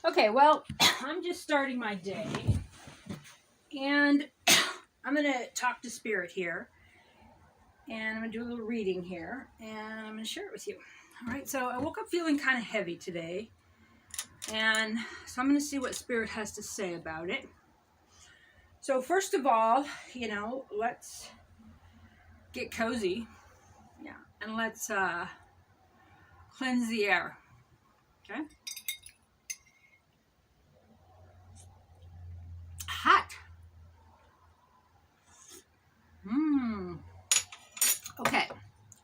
Okay, well, I'm just starting my day, and I'm going to talk to Spirit here, and I'm going to do a little reading here, and I'm going to share it with you. All right, so I woke up feeling kind of heavy today, and so I'm going to see what Spirit has to say about it. So first of all, let's get cozy, and let's cleanse the air, okay? Hot. Okay,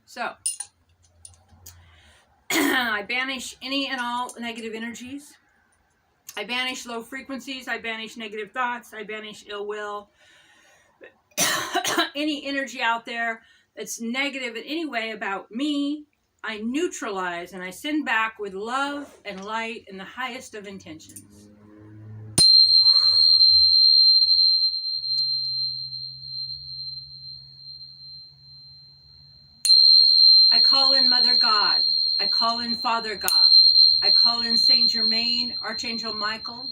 so I banish any and all negative energies. I banish low frequencies. I banish negative thoughts. I banish ill will. Any energy out there that's negative in any way about me, I neutralize and I send back with love and light and the highest of intentions. I call in Mother God. I call in Father God. I call in Saint Germain, Archangel Michael.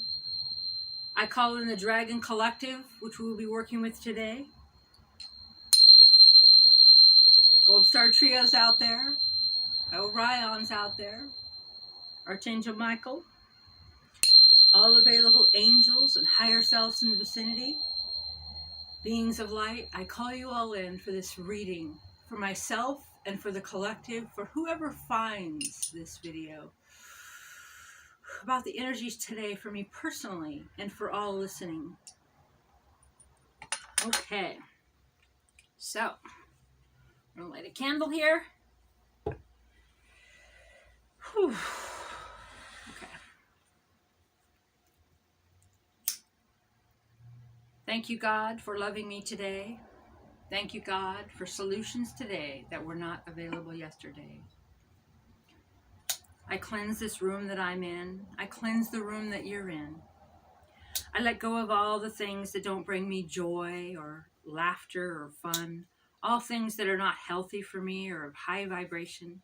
I call in the Dragon Collective, which we will be working with today. Gold Star Trio's out there. Orion's out there. Archangel Michael. All available angels and higher selves in the vicinity. Beings of light, I call you all in for this reading. For myself and for the collective. For whoever finds this video. About the energies today for me personally and for all listening. Okay. So, I'm going to light a candle here. Whew. Okay. Thank you, God, for loving me today. Thank you, God, for solutions today that were not available yesterday. I cleanse this room that I'm in. I cleanse the room that you're in. I let go of all the things that don't bring me joy or laughter or fun. All things that are not healthy for me or of high vibration.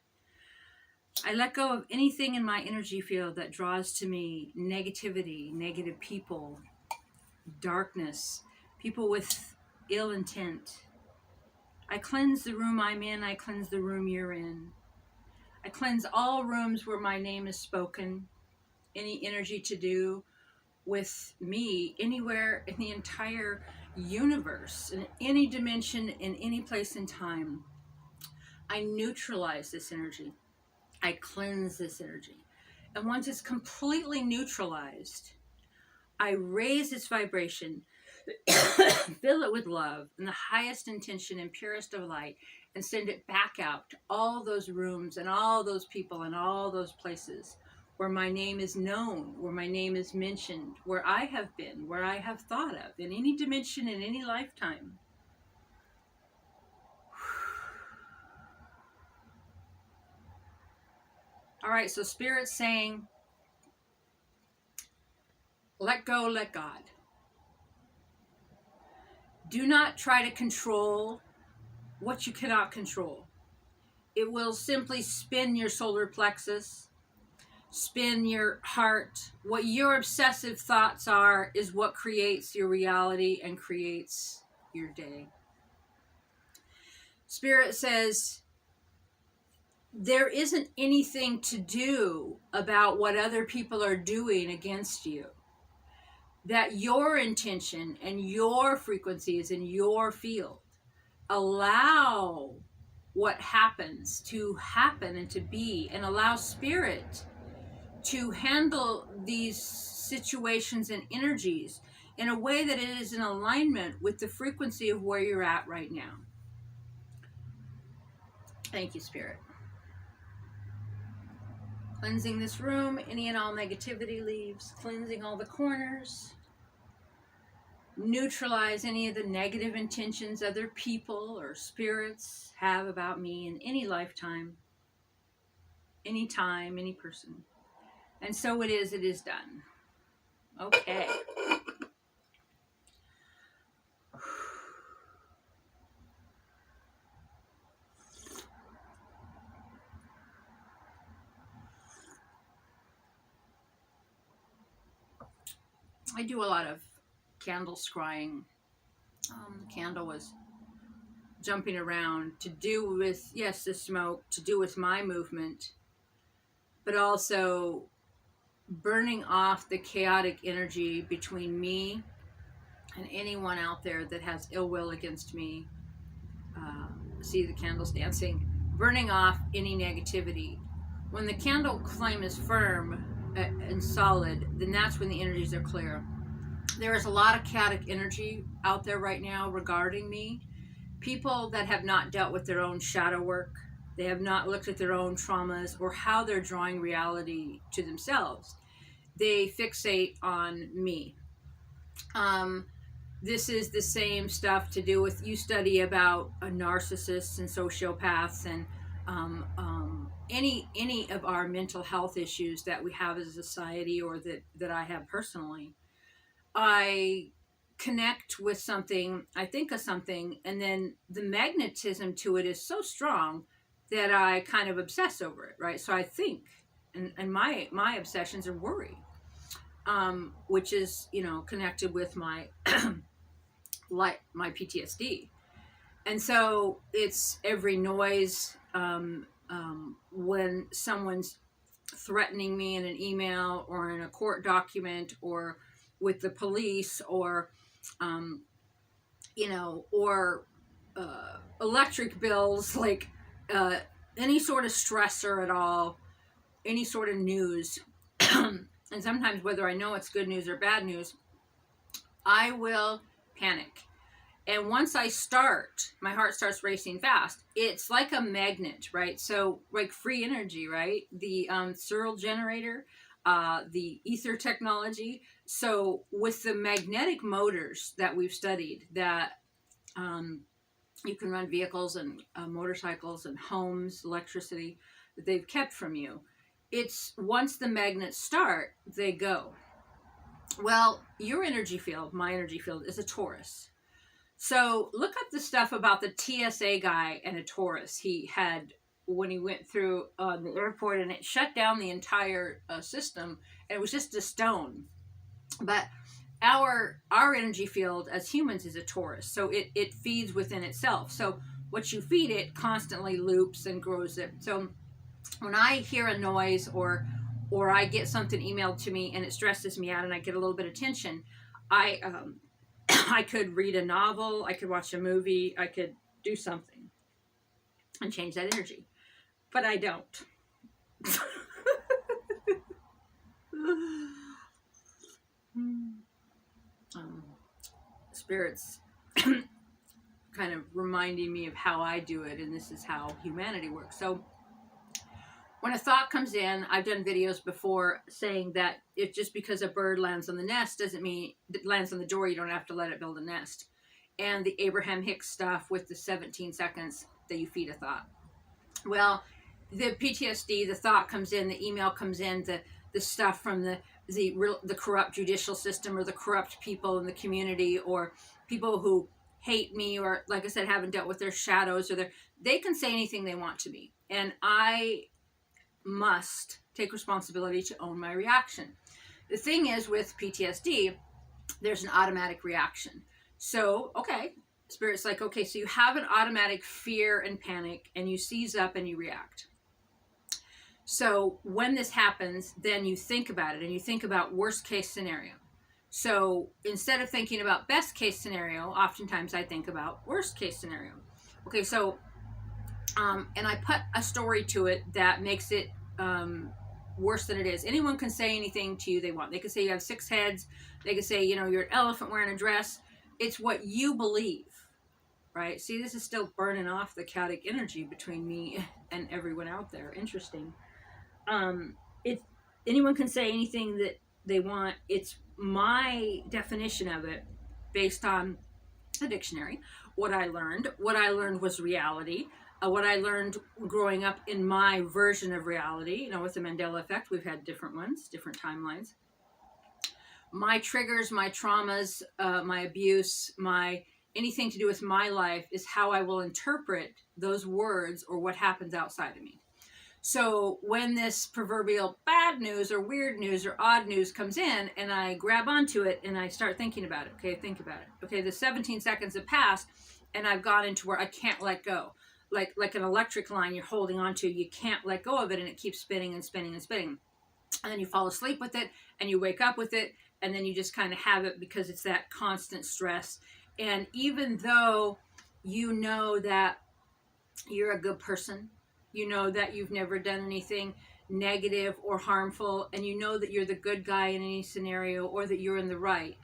I let go of anything in my energy field that draws to me negativity, negative people, darkness, people with ill intent. I cleanse the room I'm in. I cleanse the room you're in. I cleanse all rooms where my name is spoken. Any energy to do with me anywhere in the entire universe, in any dimension, in any place in time. I neutralize this energy. I cleanse this energy. And once it's completely neutralized, I raise its vibration, fill it with love and the highest intention and purest of light, and send it back out to all those rooms and all those people and all those places where my name is known, where my name is mentioned, where I have been, where I have thought of, in any dimension, in any lifetime. All right, so Spirit's saying, let go, let God. Do not try to control what you cannot control. It will simply spin your solar plexus, spin your heart. What your obsessive thoughts are is what creates your reality and creates your day. Spirit says, there isn't anything to do about what other people are doing against you. That your intention and your frequency is in your field. Allow what happens to happen and to be, and allow Spirit to handle these situations and energies in a way that it is in alignment with the frequency of where you're at right now. Thank you, Spirit. Cleansing this room, any and all negativity leaves, cleansing all the corners, neutralize any of the negative intentions other people or spirits have about me in any lifetime, any time, any person. And so it is done. Okay. I do a lot of candle scrying. The candle was jumping around to do with, yes, the smoke, to do with my movement, but also burning off the chaotic energy between me and anyone out there that has ill will against me. See the candles dancing, burning off any negativity. When the candle flame is firm and solid, then that's when the energies are clear. There is a lot of chaotic energy out there right now regarding me. People that have not dealt with their own shadow work, they have not looked at their own traumas or how they're drawing reality to themselves. They fixate on me. This is the same stuff to do with, you study about narcissists and sociopaths and any of our mental health issues that we have as a society, or that I have personally. I connect with something, I think of something, and then the magnetism to it is so strong that I kind of obsess over it, right? So I think, and my obsessions are worry, which is, connected with my my PTSD. And so it's every noise, when someone's threatening me in an email or in a court document or with the police, or or electric bills, like any sort of stressor at all, any sort of news. And sometimes, whether I know it's good news or bad news, I will panic. And once I start, my heart starts racing fast. It's like a magnet, right? So like free energy, right? The Searle generator, the ether technology. So with the magnetic motors that we've studied, that you can run vehicles and motorcycles and homes, electricity, that they've kept from you. It's once the magnets start, they go. Well, your energy field, my energy field, is a Taurus. So look up the stuff about the TSA guy and a Taurus he had when he went through the airport, and it shut down the entire system, and it was just a stone. But our energy field as humans is a Taurus, so it feeds within itself. So what you feed it constantly loops and grows it. So when I hear a noise or I get something emailed to me and it stresses me out and I get a little bit of tension, I could read a novel, I could watch a movie, I could do something and change that energy. But I don't. Spirits kind of reminding me of how I do it, and this is how humanity works. So when a thought comes in, I've done videos before saying that if just because a bird lands on the nest doesn't mean it lands on the door, you don't have to let it build a nest. And the Abraham Hicks stuff with the 17 seconds that you feed a thought. Well, the PTSD, the thought comes in, the email comes in, the stuff from the corrupt judicial system, or the corrupt people in the community, or people who hate me, or like I said, haven't dealt with their shadows, or they can say anything they want to me. And I must take responsibility to own my reaction. The thing is, with PTSD, there's an automatic reaction. So, okay, Spirit's like, okay, so you have an automatic fear and panic, and you seize up and you react. So when this happens, then you think about it, and you think about worst case scenario. So instead of thinking about best case scenario, oftentimes I think about worst case scenario. Okay, so and I put a story to it that makes it worse than it is. Anyone can say anything to you they want. They can say you have 6 heads. They can say, you're an elephant wearing a dress. It's what you believe, right? See, this is still burning off the chaotic energy between me and everyone out there. Interesting. Anyone can say anything that they want. It's my definition of it based on a dictionary. What I learned was reality. What I learned growing up in my version of reality, with the Mandela effect, we've had different ones, different timelines. My triggers, my traumas, my abuse, anything to do with my life is how I will interpret those words or what happens outside of me. So when this proverbial bad news or weird news or odd news comes in, and I grab onto it and I start thinking about it, okay, think about it. Okay, the 17 seconds have passed and I've gone into where I can't let go. Like an electric line you're holding onto, you can't let go of it, and it keeps spinning and spinning and spinning. And then you fall asleep with it, and you wake up with it, and then you just kind of have it because it's that constant stress. And even though you know that you're a good person, you know that you've never done anything negative or harmful, and you know that you're the good guy in any scenario, or that you're in the right,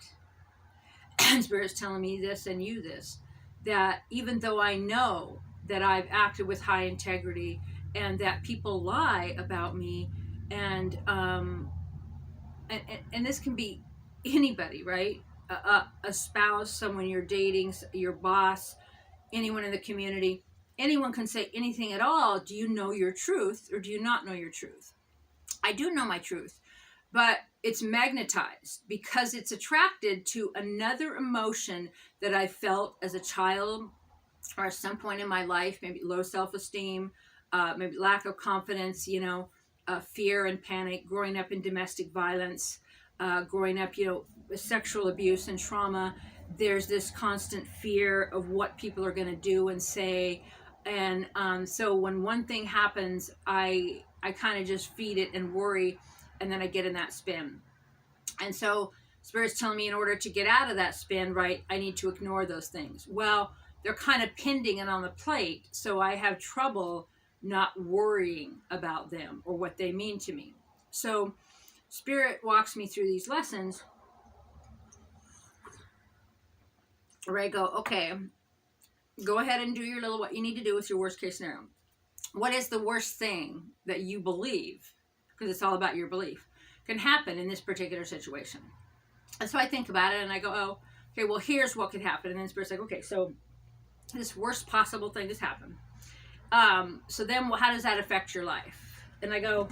and Spirit's telling me this and you this, that even though I know that I've acted with high integrity and that people lie about me, and this can be anybody, right? A spouse, someone you're dating, your boss, anyone in the community, anyone can say anything at all. Do you know your truth, or do you not know your truth? I do know my truth, but it's magnetized because it's attracted to another emotion that I felt as a child or at some point in my life, maybe low self-esteem, maybe lack of confidence, fear and panic, growing up in domestic violence, growing up, with sexual abuse and trauma. There's this constant fear of what people are going to do and say. And so when one thing happens, I kind of just feed it and worry, and then I get in that spin. And so Spirit's telling me in order to get out of that spin, right, I need to ignore those things. Well, they're kind of pending and on the plate, so I have trouble not worrying about them or what they mean to me. So Spirit walks me through these lessons where I go, okay, go ahead and do your little what you need to do with your worst case scenario. What is the worst thing that you believe, because it's all about your belief, can happen in this particular situation? And so I think about it and I go, oh, okay, well, here's what could happen. And then Spirit's like, okay, so this worst possible thing has happened. So then how does that affect your life? And I go,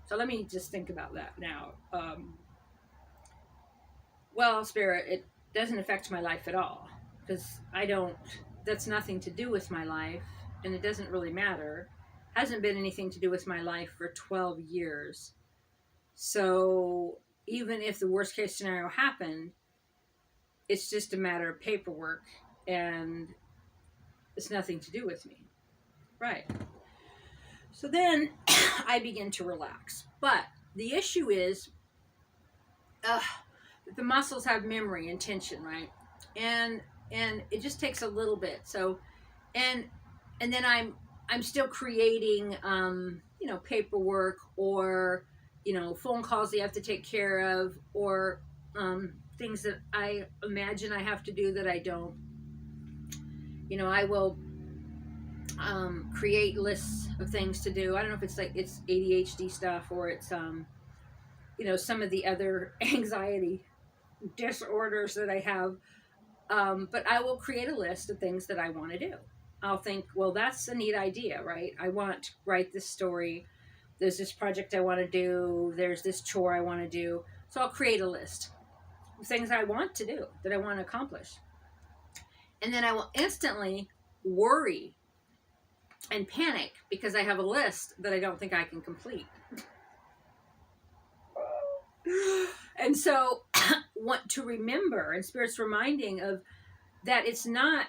so let me just think about that now. Well, Spirit, it doesn't affect my life at all, because that's nothing to do with my life, and it doesn't really matter. Hasn't been anything to do with my life for 12 years. So even if the worst case scenario happened, it's just a matter of paperwork, and it's nothing to do with me. Right. So then I begin to relax. But the issue is that the muscles have memory and tension, right? And it just takes a little bit. So, and then I'm still creating, paperwork, or, phone calls you have to take care of, or things that I imagine I have to do that I don't. I will create lists of things to do. I don't know if it's ADHD stuff, or it's some of the other anxiety disorders that I have. But I will create a list of things that I want to do. I'll think, well, that's a neat idea, right? I want to write this story. There's this project I want to do. There's this chore I want to do. So I'll create a list of things I want to do, that I want to accomplish. And then I will instantly worry and panic because I have a list that I don't think I can complete. And so want to remember, and Spirit's reminding of that it's not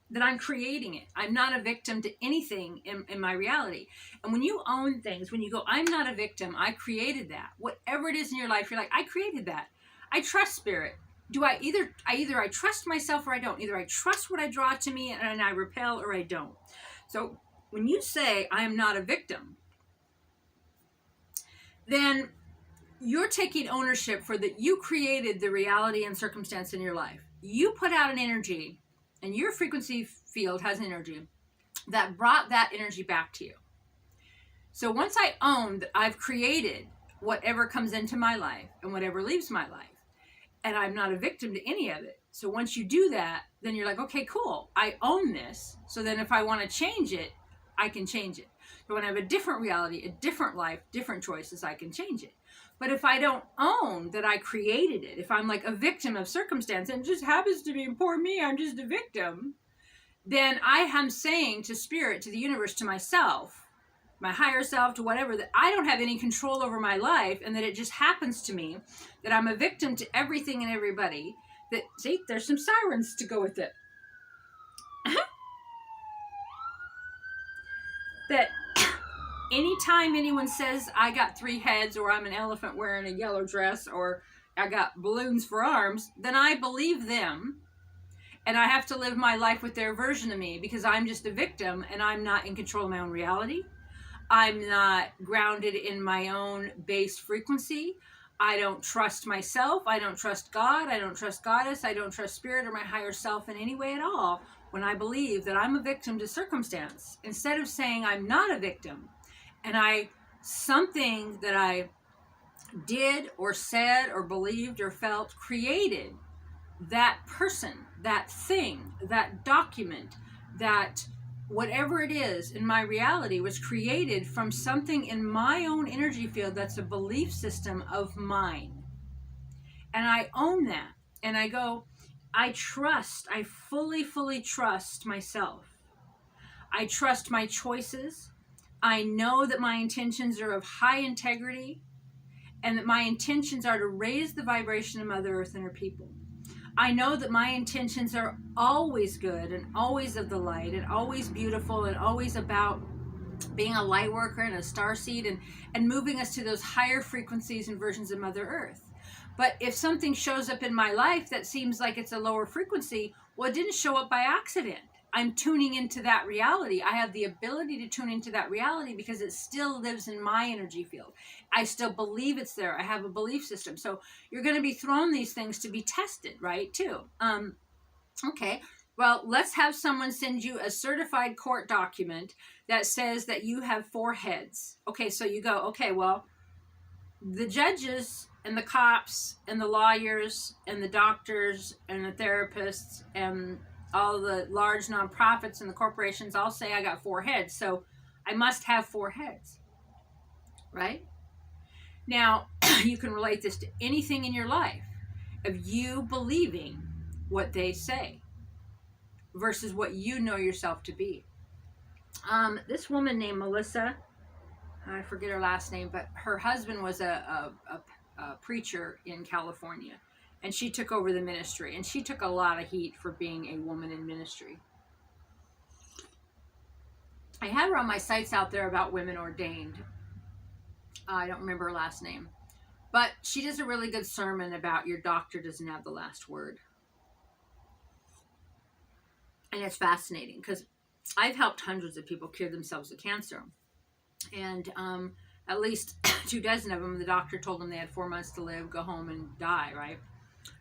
that I'm creating it. I'm not a victim to anything in my reality. And when you own things, when you go, I'm not a victim, I created that. Whatever it is in your life, you're like, I created that. I trust Spirit. Either I trust myself or I don't. Either I trust what I draw to me and I repel, or I don't. So when you say I am not a victim, then you're taking ownership for that. You created the reality and circumstance in your life. You put out an energy, and your frequency field has energy that brought that energy back to you. So once I own that I've created whatever comes into my life and whatever leaves my life, and I'm not a victim to any of it. So once you do that, then you're like, okay, cool. I own this. So then if I want to change it, I can change it. But when I have a different reality, a different life, different choices, I can change it. But if I don't own that I created it, if I'm like a victim of circumstance and it just happens to be poor me, I'm just a victim, then I am saying to spirit, to the universe, to myself, my higher self, to whatever, that I don't have any control over my life, and that it just happens to me, that I'm a victim to everything and everybody. That, see, there's some sirens to go with it. That anytime anyone says I got 3 heads, or I'm an elephant wearing a yellow dress, or I got balloons for arms, then I believe them, and I have to live my life with their version of me, because I'm just a victim and I'm not in control of my own reality. I'm not grounded in my own base frequency. I don't trust myself. I don't trust God. I don't trust Goddess. I don't trust spirit or my higher self in any way at all, when I believe that I'm a victim to circumstance, instead of saying I'm not a victim, and something that I did or said or believed or felt created that person, that thing, that document, that whatever it is in my reality was created from something in my own energy field that's a belief system of mine. And I own that. And I go, I fully trust myself. I trust my choices. I know that my intentions are of high integrity, and that my intentions are to raise the vibration of Mother Earth and her people. I know that my intentions are always good, and always of the light, and always beautiful, and always about being a light worker and a starseed, and moving us to those higher frequencies and versions of Mother Earth. But if something shows up in my life that seems like it's a lower frequency, well, it didn't show up by accident. I'm tuning into that reality. I have the ability to tune into that reality because it still lives in my energy field. I still believe it's there. I have a belief system. So you're going to be thrown these things to be tested, right, too. Okay, well, let's have someone send you a certified court document that says that you have 4 heads. Okay, so you go, okay, well, the judges and the cops and the lawyers and the doctors and the therapists and all the large nonprofits and the corporations all say I got 4 heads, so I must have 4 heads, right? Now, you can relate this to anything in your life of you believing what they say versus what you know yourself to be. This woman named Melissa, I forget her last name, but her husband was a preacher in California, and she took over the ministry, and she took a lot of heat for being a woman in ministry. I had her on my sites out there about women ordained. I don't remember her last name, but she does a really good sermon about your doctor doesn't have the last word. And it's fascinating because I've helped hundreds of people cure themselves of cancer. And at least 2 dozen of them, the doctor told them they had 4 months to live, go home and die, right?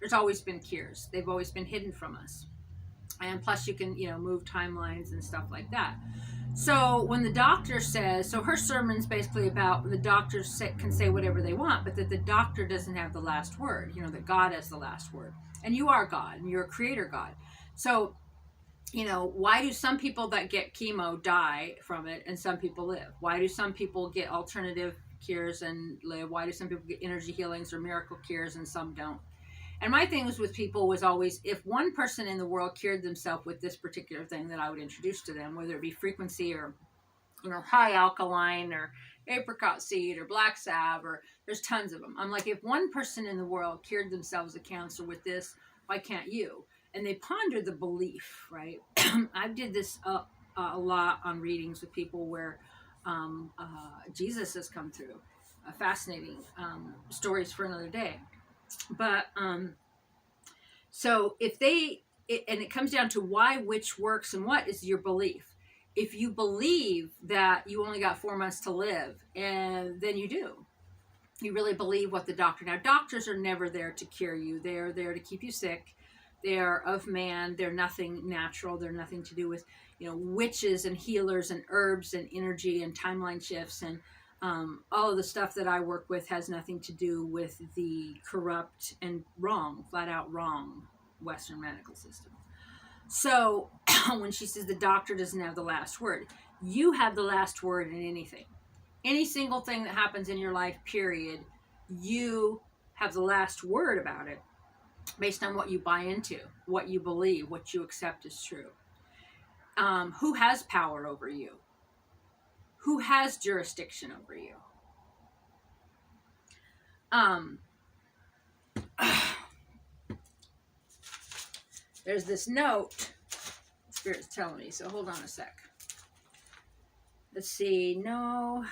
There's always been cures. They've always been hidden from us. And plus you can, move timelines and stuff like that. So when the doctor says, so her sermon's basically about the doctors can say whatever they want, but that the doctor doesn't have the last word, that God has the last word. And you are God, and you're a creator God. So, why do some people that get chemo die from it and some people live? Why do some people get alternative cures and live? Why do some people get energy healings or miracle cures and some don't? And my things with people was always, if one person in the world cured themselves with this particular thing that I would introduce to them, whether it be frequency or, high alkaline or apricot seed or black salve, or there's tons of them. I'm like, if one person in the world cured themselves of cancer with this, why can't you? And they ponder the belief, right? I did this a lot on readings with people where Jesus has come through. Fascinating stories for another day. But so if and it comes down to why which works and what is your belief. If you believe that you only got 4 months to live, and then you do. You really believe what the doctor. Now, doctors are never there to cure you. They are there to keep you sick. They are of man. They're nothing natural. They're nothing to do with, witches and healers and herbs and energy and timeline shifts. And all of the stuff that I work with has nothing to do with the corrupt and wrong, flat out wrong Western medical system. So when she says the doctor doesn't have the last word, you have the last word in anything. Any single thing that happens in your life, period, you have the last word about it based on what you buy into, what you believe, what you accept is true. Who has power over you? Who has jurisdiction over you? There's this note Spirit's telling me, so hold on a sec. Let's see. No.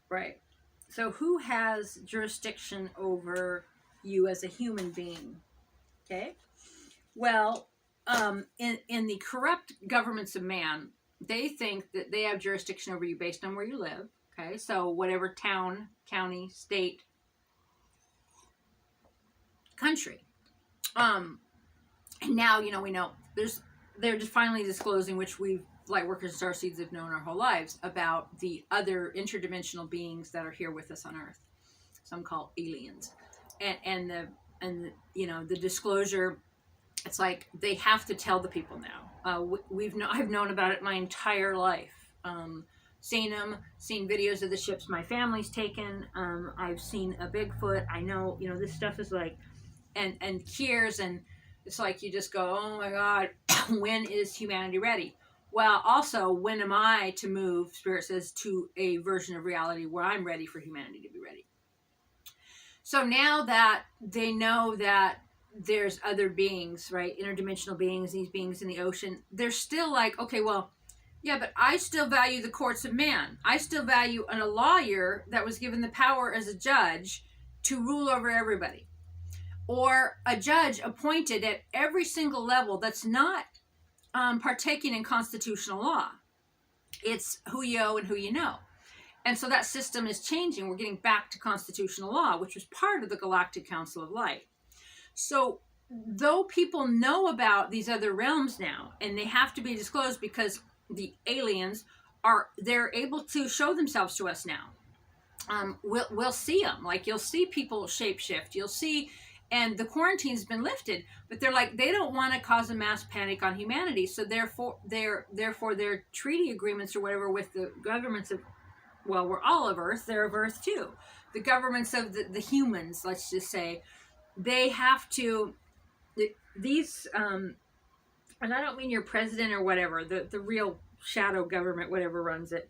Right. So who has jurisdiction over you as a human being? Okay. Well, in the corrupt governments of man, they think that they have jurisdiction over you based on where you live. Okay. So whatever town, county, state, country. And now, we know they're just finally disclosing, which we've, light workers and starseeds, have known our whole lives, about the other interdimensional beings that are here with us on Earth. Some call aliens. And the disclosure, it's like they have to tell the people now. I've known about it my entire life. Seen them, seen videos of the ships my family's taken. I've seen a Bigfoot. I know, this stuff is like, and cures, and it's like you just go, oh my God, when is humanity ready? Well, also, when am I to move, Spirit says, to a version of reality where I'm ready for humanity to be ready? So now that they know that there's other beings, right, interdimensional beings, these beings in the ocean, they're still like, okay, well, yeah, but I still value the courts of man. I still value a lawyer that was given the power as a judge to rule over everybody. Or a judge appointed at every single level that's not partaking in constitutional law. It's who you owe and who you know. And so that system is changing. We're getting back to constitutional law, which was part of the Galactic Council of Light. So though people know about these other realms now, and they have to be disclosed because the aliens they're able to show themselves to us now. We'll see them. Like, you'll see people shapeshift. You'll see, and the quarantine's been lifted, but they're like, they don't want to cause a mass panic on humanity. So therefore their treaty agreements or whatever with the governments of, well, we're all of Earth, they're of Earth too. The governments of the humans, let's just say, they have to, these, and I don't mean your president or whatever, the real shadow government, whatever runs it,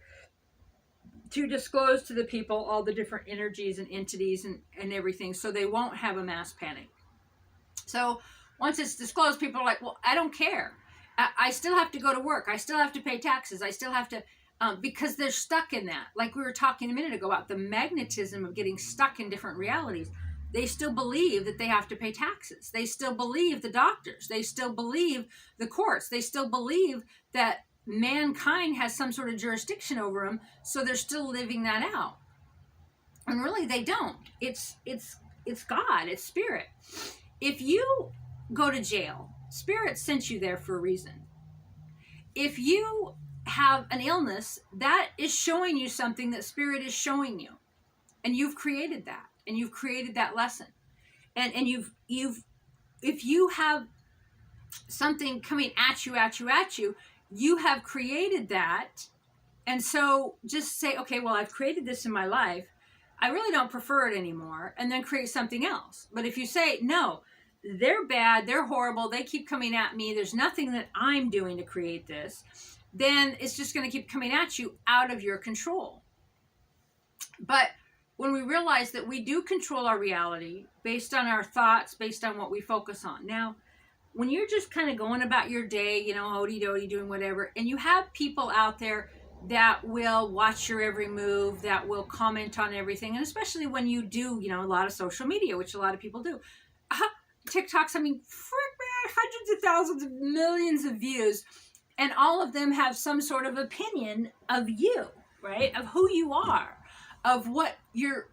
to disclose to the people all the different energies and entities and everything, so they won't have a mass panic. So once it's disclosed, people are like, well, I don't care. I still have to go to work. I still have to pay taxes. I still have to, because they're stuck in that. Like we were talking a minute ago about the magnetism of getting stuck in different realities. They still believe that they have to pay taxes. They still believe the doctors. They still believe the courts. They still believe that mankind has some sort of jurisdiction over them, so they're still living that out. And really they don't. It's God, it's Spirit. If you go to jail, Spirit sent you there for a reason. If you have an illness, that is showing you something that Spirit is showing you. And you've created that. And you've created that lesson. And if you have something coming at you, you have created that. And so just say, okay, well, I've created this in my life. I really don't prefer it anymore. And then create something else. But if you say, no, they're bad, they're horrible, they keep coming at me, there's nothing that I'm doing to create this, then it's just going to keep coming at you out of your control. But when we realize that we do control our reality based on our thoughts, based on what we focus on. Now, when you're just kind of going about your day, hody-dody, doing whatever, and you have people out there that will watch your every move, that will comment on everything, and especially when you do, a lot of social media, which a lot of people do. TikToks, frick, man, hundreds of thousands of millions of views, and all of them have some sort of opinion of you, right? Of who you are, of what your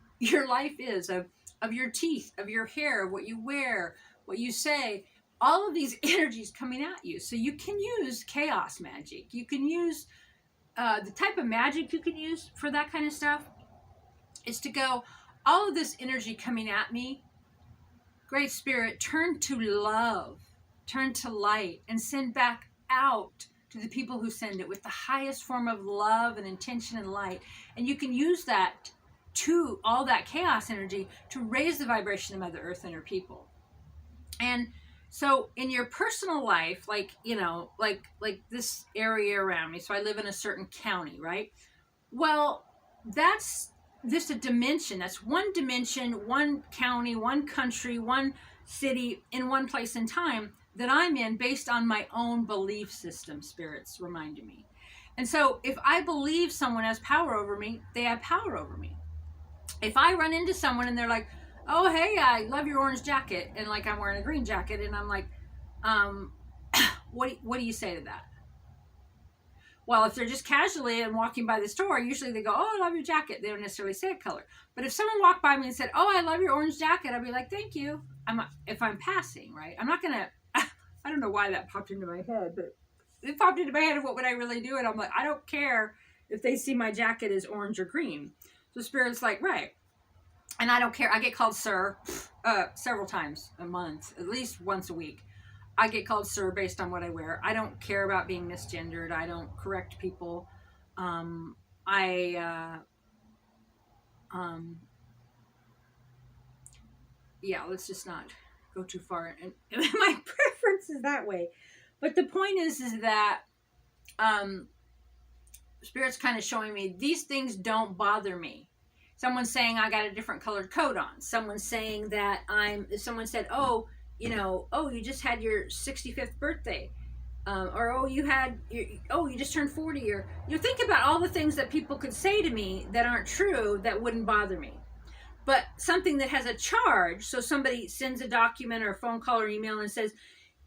life is, of your teeth, of your hair, of what you wear, what you say. All of these energies coming at you. So you can use chaos magic. You can use the type of magic you can use for that kind of stuff is to go, all of this energy coming at me, Great Spirit, turn to love, turn to light, and send back out to the people who send it with the highest form of love and intention and light. And you can use that to all that chaos energy to raise the vibration of Mother Earth and her people. And So in your personal life, like, like this area around me, so I live in a certain county, right? Well, that's just a dimension. That's one dimension, one county, one country, one city, in one place in time that I'm in based on my own belief system, spirits reminded me. And so if I believe someone has power over me, they have power over me. If I run into someone and they're like, oh, hey, I love your orange jacket, and like I'm wearing a green jacket, and I'm like, um, what do you say to that? Well, if they're just casually and walking by the store, usually they go, oh, I love your jacket. They don't necessarily say a color. But if someone walked by me and said, oh, I love your orange jacket, I'd be like, thank you. If I'm passing, right? I'm not going to, I don't know why that popped into my head, but it popped into my head of what would I really do? And I'm like, I don't care if they see my jacket is orange or green. So Spirit's like, right. And I don't care. I get called sir several times a month, at least once a week. I get called sir based on what I wear. I don't care about being misgendered. I don't correct people. Yeah, let's just not go too far. And my preference is that way. But the point is that Spirit's kind of showing me these things don't bother me. Someone's saying I got a different colored coat on. Someone's saying that someone said, oh, you just had your 65th birthday. Or, you just turned 40. Or, think about all the things that people could say to me that aren't true that wouldn't bother me. But something that has a charge, so somebody sends a document or a phone call or email and says,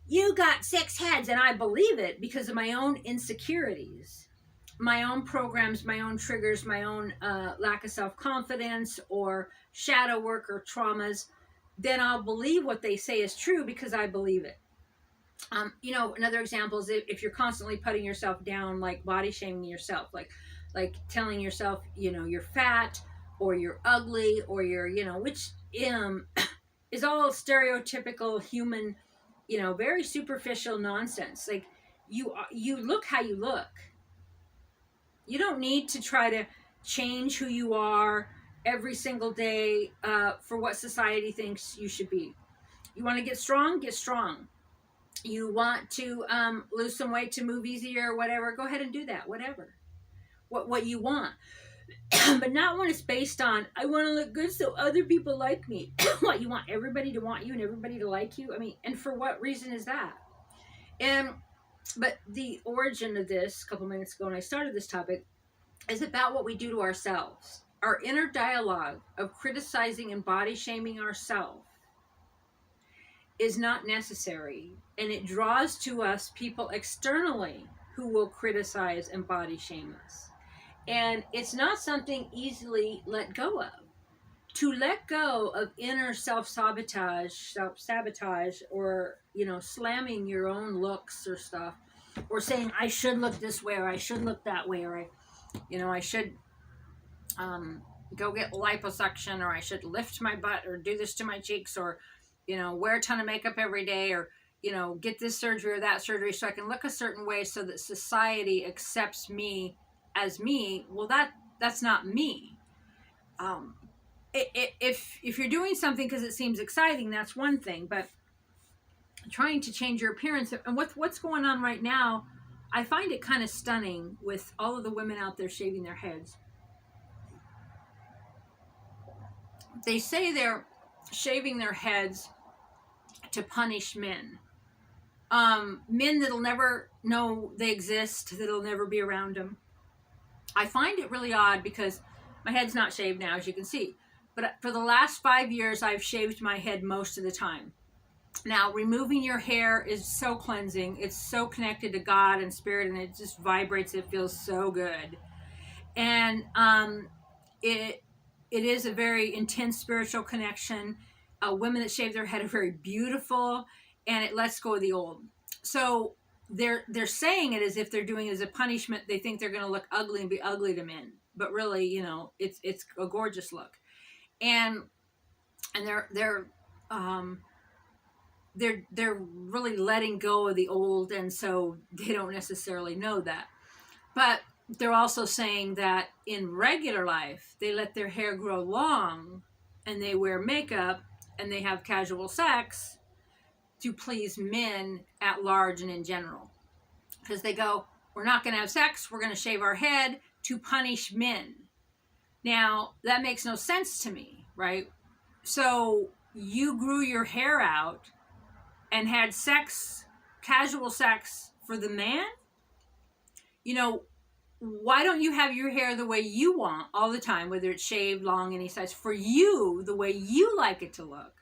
you got 6 heads, and I believe it because of my own insecurities, my own programs, my own triggers, my own lack of self-confidence or shadow work or traumas, then I'll believe what they say is true because I believe it. Another example is if you're constantly putting yourself down, like body shaming yourself, like telling yourself, you're fat or you're ugly or you're, which is all stereotypical human, very superficial nonsense. Like you look how you look. You don't need to try to change who you are every single day for what society thinks you should be. You want to get strong? Get strong. You want to lose some weight to move easier or whatever? Go ahead and do that. Whatever. What you want. But not when it's based on, I want to look good so other people like me. What, you want everybody to want you and everybody to like you? I mean, and for what reason is that? But the origin of this, a couple minutes ago when I started this topic, is about what we do to ourselves. Our inner dialogue of criticizing and body shaming ourselves is not necessary, and it draws to us people externally who will criticize and body shame us. And it's not something easily let go of. To let go of inner self-sabotage, or, slamming your own looks or stuff, or saying, I should look this way, or I should look that way, or I should go get liposuction, or I should lift my butt, or do this to my cheeks, or, wear a ton of makeup every day, or, get this surgery or that surgery so I can look a certain way so that society accepts me as me. Well, that's not me. If you're doing something because it seems exciting, that's one thing, but trying to change your appearance and what's going on right now, I find it kind of stunning with all of the women out there shaving their heads. They say they're shaving their heads to punish men. Men that'll never know they exist, that'll never be around them. I find it really odd because my head's not shaved now, as you can see. But for the last 5 years, I've shaved my head most of the time. Now, removing your hair is so cleansing. It's so connected to God and spirit, and it just vibrates. It feels so good. And it is a very intense spiritual connection. Women that shave their head are very beautiful, and it lets go of the old. So they're saying it as if they're doing it as a punishment. They think they're going to look ugly and be ugly to men, but really, it's a gorgeous look. And they're really letting go of the old, and so they don't necessarily know that. But they're also saying that in regular life, they let their hair grow long, and they wear makeup, and they have casual sex, to please men at large and in general. Because they go, we're not going to have sex, we're going to shave our head to punish men. Now, that makes no sense to me, right? So you grew your hair out and had sex, casual sex for the man? You know, why don't you have your hair the way you want all the time, whether it's shaved, long, any size, for you, the way you like it to look?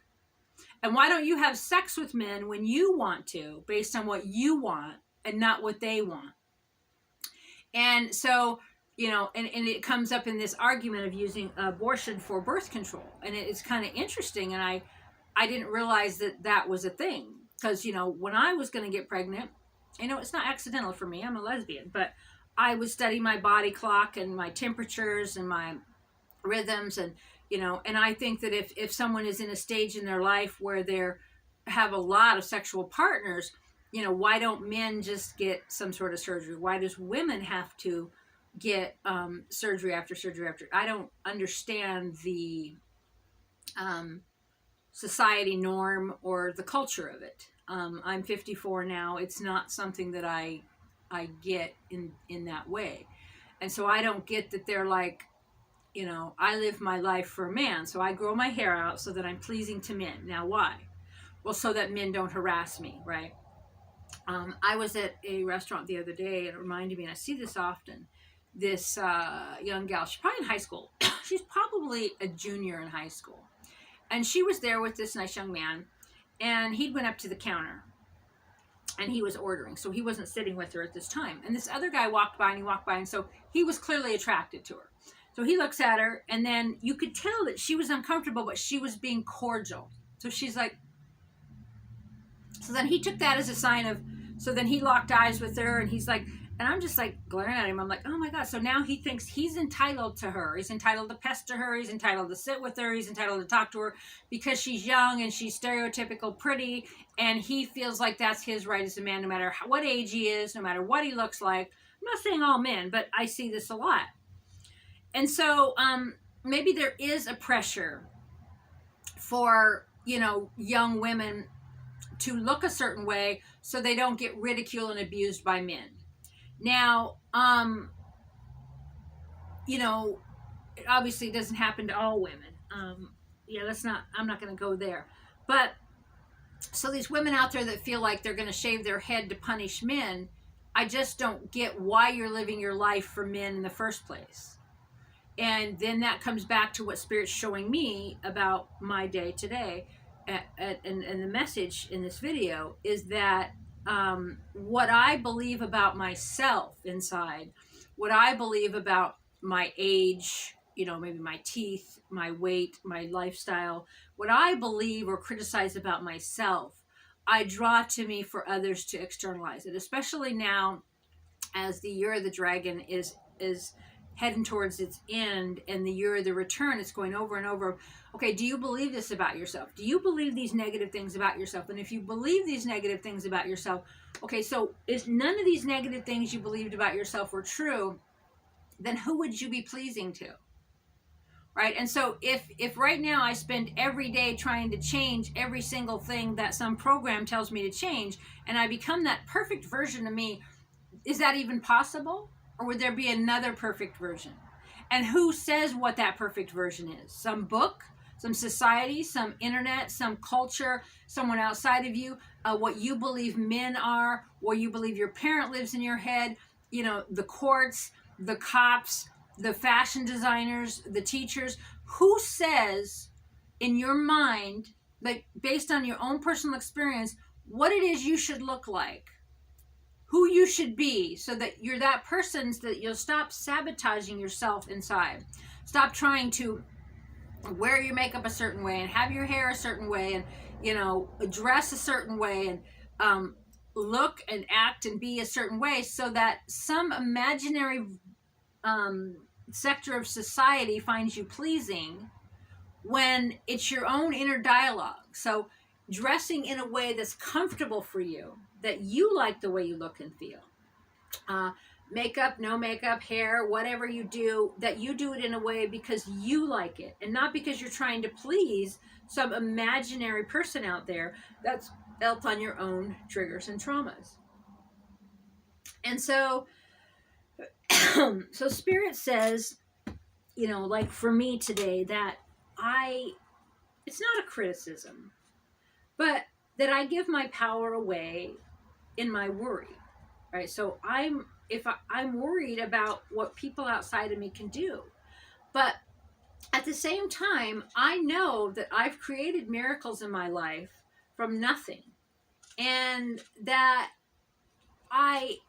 And why don't you have sex with men when you want to, based on what you want and not what they want? And so, you know, and it comes up in this argument of using abortion for birth control. And it's kind of interesting. And I didn't realize that that was a thing. Because, you know, when I was going to get pregnant, you know, it's not accidental for me. I'm a lesbian. But I would study my body clock and my temperatures and my rhythms. And, you know, and I think that if someone is in a stage in their life where they have a lot of sexual partners, you know, why don't men just get some sort of surgery? Why does women have to get surgery after surgery after? I don't understand the society norm or the culture of it. I'm 54 now. It's not something that I get in that way. And so I don't get that they're like, you know, I live my life for a man. So I grow my hair out so that I'm pleasing to men. Now, why? Well, so that men don't harass me, right? I was at a restaurant the other day, and it reminded me, and I see this often, this young gal, she's probably in high school. She's probably a junior in high school. And she was there with this nice young man, and he went up to the counter, and he was ordering. So he wasn't sitting with her at this time. And this other guy walked by, and so he was clearly attracted to her. So he looks at her, and then you could tell that she was uncomfortable, but she was being cordial. So she's like, so then he took that as a sign of, so then he locked eyes with her, and he's like, and I'm just like glaring at him. I'm like, oh my God. So now he thinks he's entitled to her. He's entitled to pester her. He's entitled to sit with her. He's entitled to talk to her because she's young and she's stereotypical pretty. And he feels like that's his right as a man, no matter what age he is, no matter what he looks like. I'm not saying all men, but I see this a lot. And so maybe there is a pressure for, you know, young women to look a certain way so they don't get ridiculed and abused by men. Now, you know, it obviously doesn't happen to all women. I'm not going to go there. But so these women out there that feel like they're going to shave their head to punish men, I just don't get why you're living your life for men in the first place. And then that comes back to what Spirit's showing me about my day today. And the message in this video is that what I believe about myself inside, what I believe about my age, you know, maybe my teeth, my weight, my lifestyle, what I believe or criticize about myself, I draw to me for others to externalize it, especially now as the year of the dragon is heading towards its end, and the year of the return, it's going over and over. Okay, do you believe this about yourself? Do you believe these negative things about yourself? And if you believe these negative things about yourself, okay, so if none of these negative things you believed about yourself were true, then who would you be pleasing to? Right? And so if right now I spend every day trying to change every single thing that some program tells me to change, and I become that perfect version of me, is that even possible? Or would there be another perfect version? And who says what that perfect version is? Some book, some society, some internet, some culture, someone outside of you, what you believe men are, what you believe your parent lives in your head, you know, the courts, the cops, the fashion designers, the teachers. Who says in your mind, like based on your own personal experience, what it is you should look like? Who you should be, so that you're that person, so that you'll stop sabotaging yourself inside. Stop trying to wear your makeup a certain way and have your hair a certain way and, you know, dress a certain way and look and act and be a certain way, so that some imaginary sector of society finds you pleasing when it's your own inner dialogue. So dressing in a way that's comfortable for you, that you like the way you look and feel. Makeup, no makeup, hair, whatever you do, that you do it in a way because you like it, and not because you're trying to please some imaginary person out there that's else on your own triggers and traumas. And so, so Spirit says, like for me today, that it's not a criticism, but that I give my power away in my worry, right? So I'm worried about what people outside of me can do, but at the same time, I know that I've created miracles in my life from nothing, and that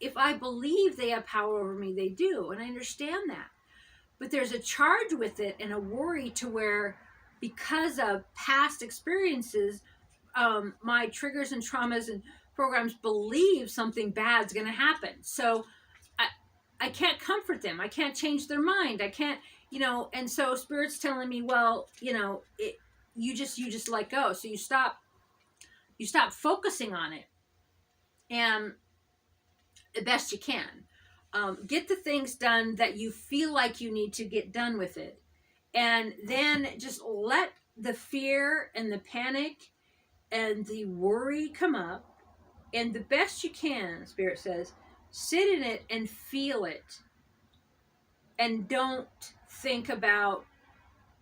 if I believe they have power over me, they do, and I understand that. But there's a charge with it and a worry to where, because of past experiences, my triggers and traumas and programs believe something bad's going to happen. So I can't comfort them. I can't change their mind. I can't, and so Spirit's telling me, well, you just let go. So you stop focusing on it, and the best you can. Get the things done that you feel like you need to get done with it. And then just let the fear and the panic and the worry come up. And the best you can, Spirit says, sit in it and feel it. And don't think about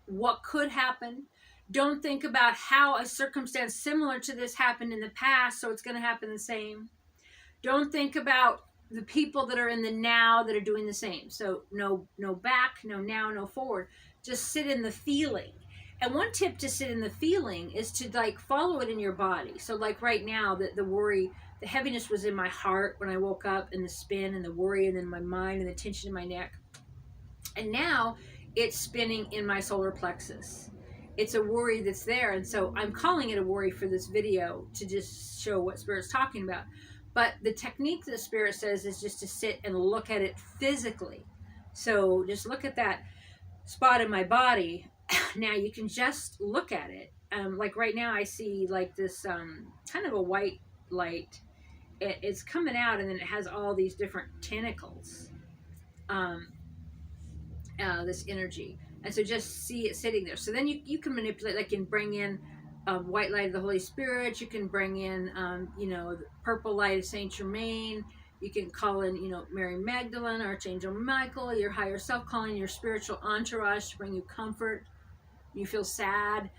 what could happen. Don't think about how a circumstance similar to this happened in the past, so it's going to happen the same. Don't think about the people that are in the now that are doing the same. So no back, no now, no forward. Just sit in the feeling. And one tip to sit in the feeling is to follow it in your body. So right now, the worry, the heaviness was in my heart when I woke up, and the spin and the worry, and then my mind and the tension in my neck. And now it's spinning in my solar plexus. It's a worry that's there. And so I'm calling it a worry for this video to just show what Spirit's talking about. But the technique that Spirit says is just to sit and look at it physically. So just look at that spot in my body. Now you can just look at it. Right now I see this kind of a white light. It's coming out, and then it has all these different tentacles. This energy. And so just see it sitting there. So then you can manipulate, and bring in white light of the Holy Spirit. You can bring in, the purple light of Saint Germain. You can call in, Mary Magdalene, Archangel Michael, your higher self, calling your spiritual entourage to bring you comfort. You feel sad.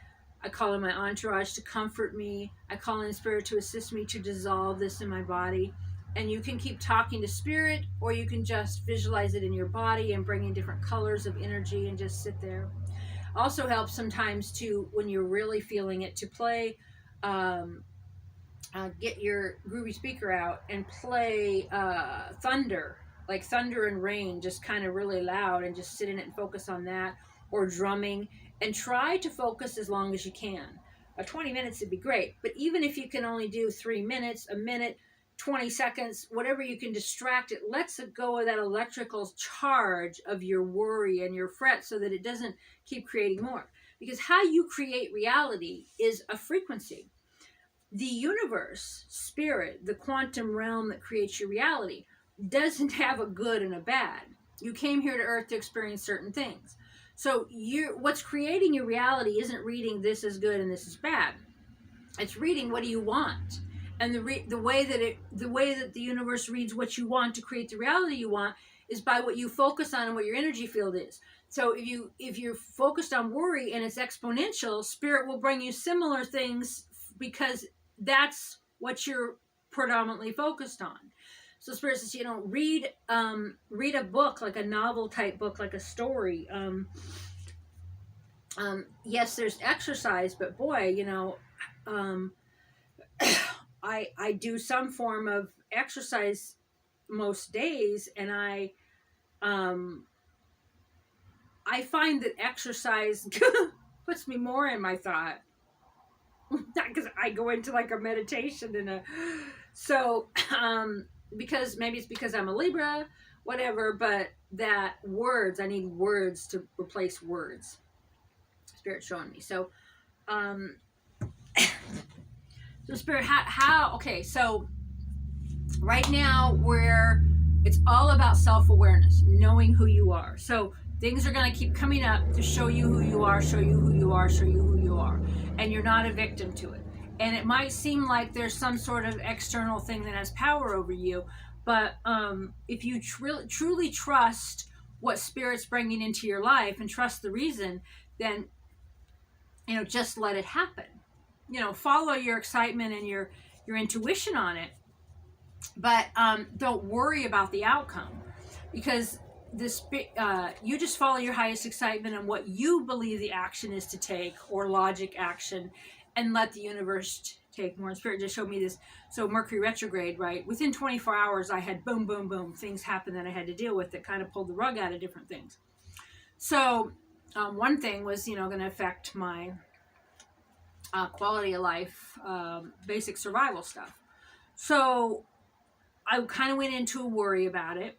I call in my entourage to comfort me. I call in Spirit to assist me to dissolve this in my body. And you can keep talking to Spirit, or you can just visualize it in your body and bring in different colors of energy and just sit there. Also helps sometimes to, when you're really feeling it, to play, get your groovy speaker out and play thunder, like thunder and rain, just kind of really loud, and just sit in it and focus on that, or drumming, and try to focus as long as you can. 20 minutes would be great, but even if you can only do 3 minutes, a minute, 20 seconds, whatever you can distract it, lets it go of that electrical charge of your worry and your fret, so that it doesn't keep creating more. Because how you create reality is a frequency. The universe, Spirit, the quantum realm that creates your reality, doesn't have a good and a bad. You came here to Earth to experience certain things. So what's creating your reality isn't reading this is good and this is bad. It's reading what do you want. And the way that the universe reads what you want to create the reality you want is by what you focus on and what your energy field is. So if you're focused on worry and it's exponential, Spirit will bring you similar things, because that's what you're predominantly focused on. So Spirit says, read a book, like a novel type book, like a story. Yes, there's exercise, but boy, I do some form of exercise most days, and I find that exercise puts me more in my thought, because I go into a meditation because maybe it's because I'm a Libra, whatever, but that I need words to replace words. Spirit showing me. So, so Spirit, okay, so right now it's all about self-awareness, knowing who you are. So things are going to keep coming up to show you who you are, show you who you are, show you who you are. And you're not a victim to it. And it might seem like there's some sort of external thing that has power over you, but if you truly trust what Spirit's bringing into your life and trust the reason, then, just let it happen. Follow your excitement and your intuition on it, but don't worry about the outcome, because you just follow your highest excitement and what you believe the action is to take, or logic action, and let the universe take more. And Spirit just showed me this. So Mercury retrograde, right? Within 24 hours, I had boom, boom, boom, things happen that I had to deal with that kind of pulled the rug out of different things. So one thing was, going to affect my quality of life, basic survival stuff. So I kind of went into a worry about it,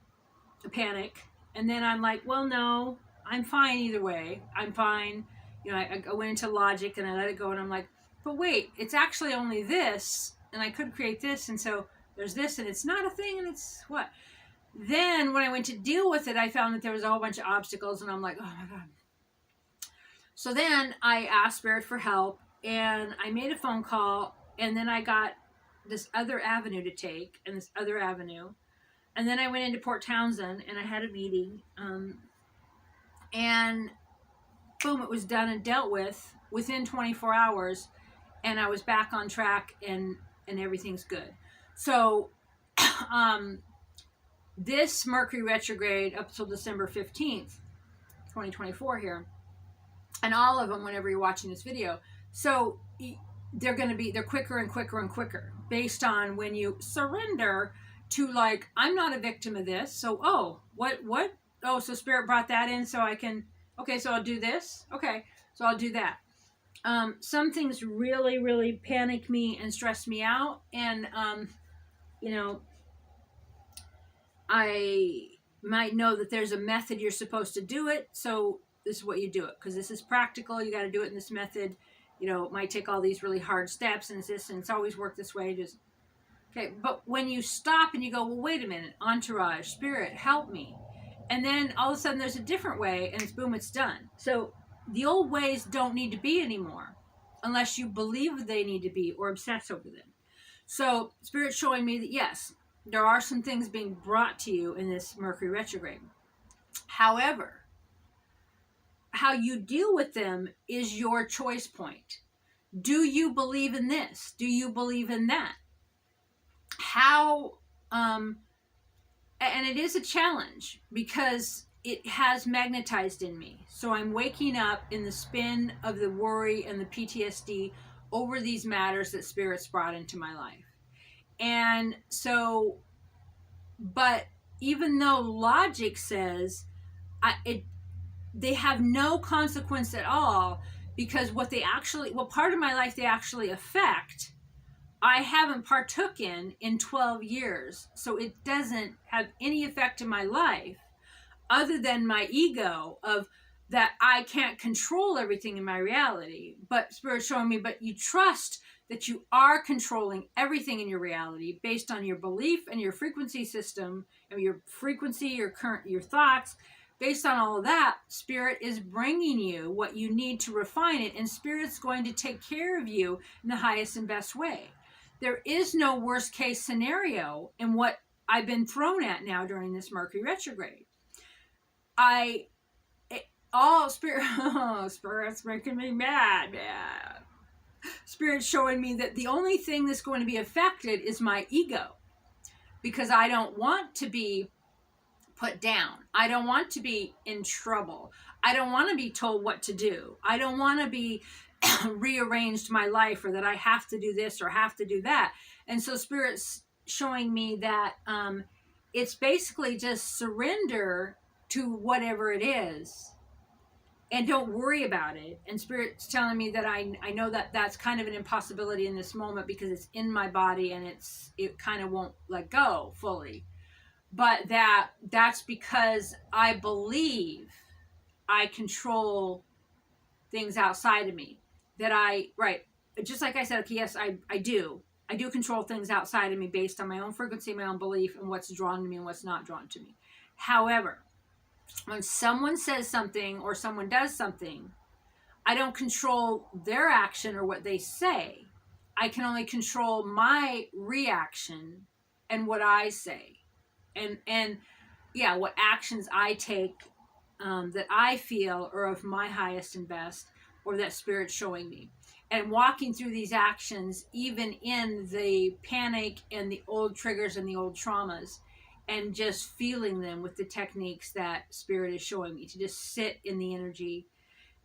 a panic. And then I'm like, well, no, I'm fine either way. I'm fine. I went into logic and I let it go, and I'm like, but wait, it's actually only this, and I could create this, and so there's this, and it's not a thing, and it's what? Then when I went to deal with it, I found that there was a whole bunch of obstacles, and I'm like, oh my God. So then I asked Spirit for help, and I made a phone call, and then I got this other avenue to take, and this other avenue. And then I went into Port Townsend, and I had a meeting, and boom, it was done and dealt with within 24 hours, and I was back on track, and everything's good. So this Mercury retrograde up till December 15th, 2024 here, and all of them whenever you're watching this video. So they're quicker and quicker and quicker based on when you surrender to, like, I'm not a victim of this. So, what? Oh, so Spirit brought that in so I can, okay, so I'll do this. Okay, so I'll do that. Some things really, really panic me and stress me out. And, I might know that there's a method you're supposed to do it. So this is what you do it, because this is practical. You got to do it in this method. It might take all these really hard steps, and it's always worked this way. Okay. But when you stop and you go, well, wait a minute, entourage, Spirit, help me. And then all of a sudden there's a different way, and it's done. So the old ways don't need to be anymore unless you believe they need to be or obsess over them. So Spirit's showing me that, yes, there are some things being brought to you in this Mercury retrograde. However, how you deal with them is your choice point. Do you believe in this? Do you believe in that? And it is a challenge because it has magnetized in me. So I'm waking up in the spin of the worry and the PTSD over these matters that Spirit's brought into my life. And so, but even though logic says they have no consequence at all, because what part of my life they actually affect, I haven't partook in 12 years. So it doesn't have any effect in my life other than my ego of that I can't control everything in my reality. But Spirit's showing me, but you trust that you are controlling everything in your reality based on your belief and your frequency system, and your frequency, your thoughts. Based on all of that, Spirit is bringing you what you need to refine it, and Spirit's going to take care of you in the highest and best way. There is no worst case scenario in what I've been thrown at now during this Mercury retrograde. Spirit's making me mad. Spirit's showing me that the only thing that's going to be affected is my ego, because I don't want to be put down. I don't want to be in trouble. I don't want to be told what to do. I don't want to be rearranged my life, or that I have to do this or have to do that. And so Spirit's showing me that it's basically just surrender to whatever it is and don't worry about it. And Spirit's telling me that I know that that's kind of an impossibility in this moment because it's in my body and it kind of won't let go fully. But that's because I believe I control things outside of me. Just like I said, okay, yes, I do control things outside of me based on my own frequency, my own belief, and what's drawn to me and what's not drawn to me. However, when someone says something or someone does something, I don't control their action or what they say. I can only control my reaction and what I say, and yeah, what actions I take, that I feel are of my highest and best, or that Spirit's showing me. And walking through these actions, even in the panic and the old triggers and the old traumas, and just feeling them with the techniques that Spirit is showing me, to just sit in the energy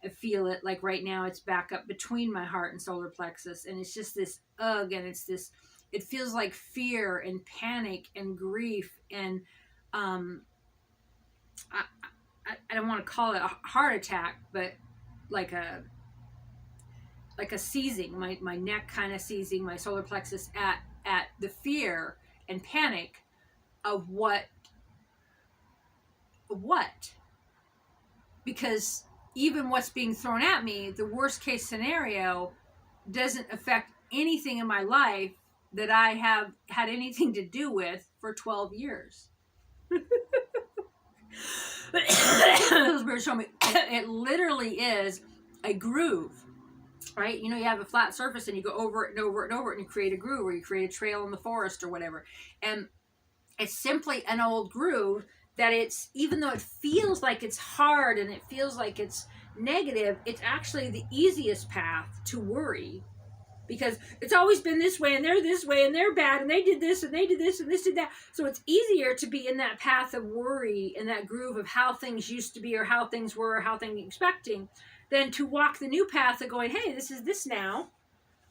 and feel it. Like right now, it's back up between my heart and solar plexus, and it's just this ugh, and it's this, it feels like fear and panic and grief, and I don't want to call it a heart attack, but like a seizing, my neck kind of seizing, my solar plexus at the fear and panic of what, because even what's being thrown at me, the worst case scenario, doesn't affect anything in my life that I have had anything to do with for 12 years. Those birds show me it literally is a groove, right? You know, you have a flat surface and you go over it and over it and over it, and you create a groove, or you create a trail in the forest or whatever. And it's simply an old groove that, it's, even though it feels like it's hard and it feels like it's negative, it's actually the easiest path to worry, because it's always been this way, and they're this way, and they're bad, and they did this, and they did this, and this did that. So it's easier to be in that path of worry, in that groove of how things used to be, or how things were, or how things are expecting, than to walk the new path of going, hey, this is this now.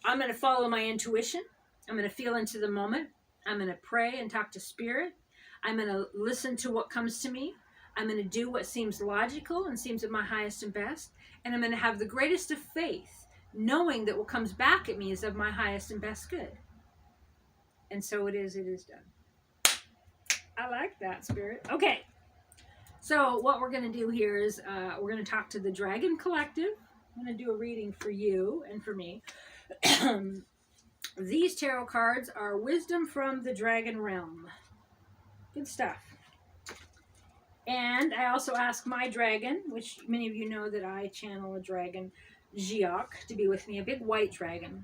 I'm going to follow my intuition. I'm going to feel into the moment. I'm going to pray and talk to Spirit. I'm going to listen to what comes to me. I'm going to do what seems logical and seems at my highest and best. And I'm going to have the greatest of faith, knowing that what comes back at me is of my highest and best good. And so it is done. I like that, Spirit. Okay. So what we're going to do here is we're going to talk to the Dragon Collective. I'm going to do a reading for you and for me. These tarot cards are wisdom from the Dragon Realm. Good stuff. And I also ask my dragon, which many of you know that I channel a dragon, Giok, to be with me, a big white dragon.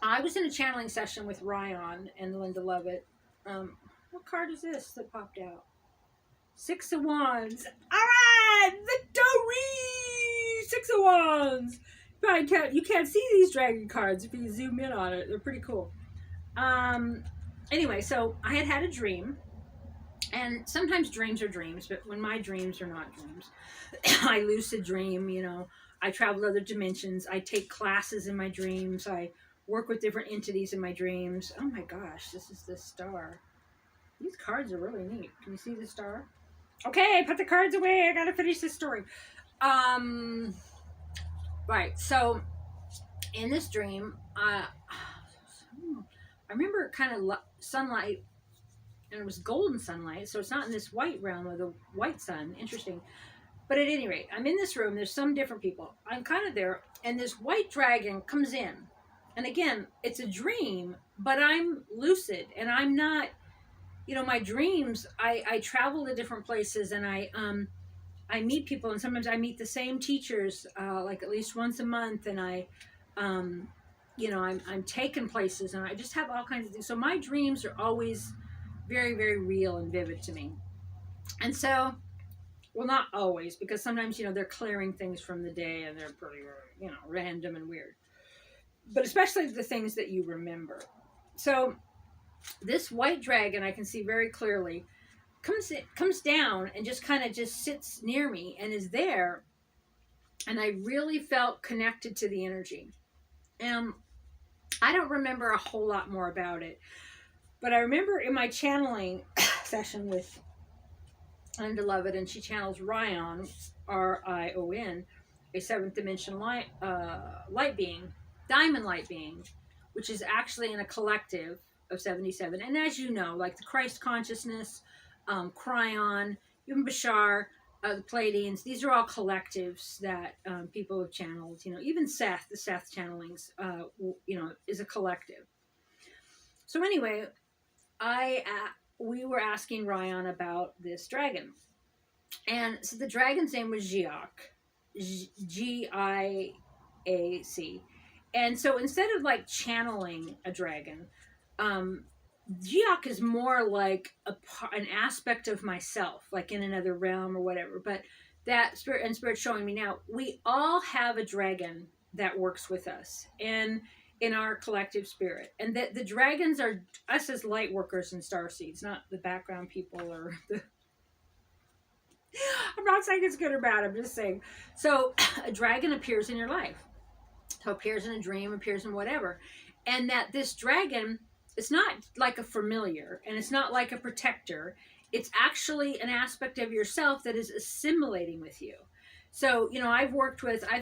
I was in a channeling session with Ryan and Linda Lovett. What card is this that popped out? 6 of Wands. All right, victory! 6 of Wands. You can't see these dragon cards if you zoom in on it. They're pretty cool. Anyway, so I had a dream. And sometimes dreams are dreams, but when my dreams are not dreams, I lucid dream, you know, I travel to other dimensions, I take classes in my dreams, I work with different entities in my dreams. Oh my gosh, this is the star. These cards are really neat. Can you see the star? Okay, put the cards away. I gotta finish this story. Right, so in this dream, I remember kind of sunlight, and it was golden sunlight, so it's not in this white realm of the white sun. Interesting. But at any rate, I'm in this room. There's some different people. I'm kind of there, and this white dragon comes in. And again, it's a dream, but I'm lucid, and I'm not, you know, my dreams, I travel to different places, and I meet people, and sometimes I meet the same teachers, like at least once a month, and you know, I'm taken places, and I just have all kinds of things. So my dreams are always very, very real and vivid to me. And so, well, not always, because sometimes, you know, they're clearing things from the day, and they're pretty, you know, random and weird. But especially the things that you remember. So this white dragon, I can see very clearly, comes down and just kind of just sits near me and is there. And I really felt connected to the energy. And I don't remember a whole lot more about it. But I remember in my channeling session with Linda Lovett, and she channels Ryan, R-I-O-N, a 7th dimension light being, diamond light being, which is actually in a collective of 77. And as you know, like the Christ consciousness, Cryon, even Bashar, the Pleiadians, these are all collectives that people have channeled. You know, even Seth, the Seth channelings, you know, is a collective. So anyway, we were asking Ryan about this dragon. And so the dragon's name was Giok, G-I-A-C. And so instead of like channeling a dragon, Geok is more like an aspect of myself, like in another realm or whatever. But that spirit showing me now, we all have a dragon that works with us and in our collective spirit, and that the dragons are us as light workers and starseeds, not the background people or the. I'm not saying it's good or bad. I'm just saying. So a dragon appears in your life. So appears in a dream, appears in whatever, and that this dragon, it's not like a familiar and it's not like a protector. It's actually an aspect of yourself that is assimilating with you. So, I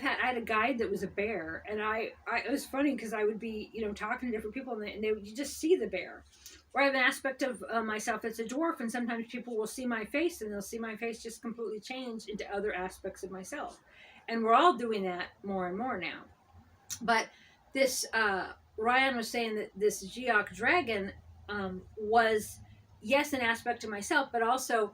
had a guide that was a bear, and it was funny because I would be, talking to different people, and they would you just see the bear. Or I have an aspect of myself that's a dwarf, and sometimes people will see my face, and they'll see my face just completely change into other aspects of myself. And we're all doing that more and more now. But this, Ryan was saying that this Geok dragon was, yes, an aspect of myself, but also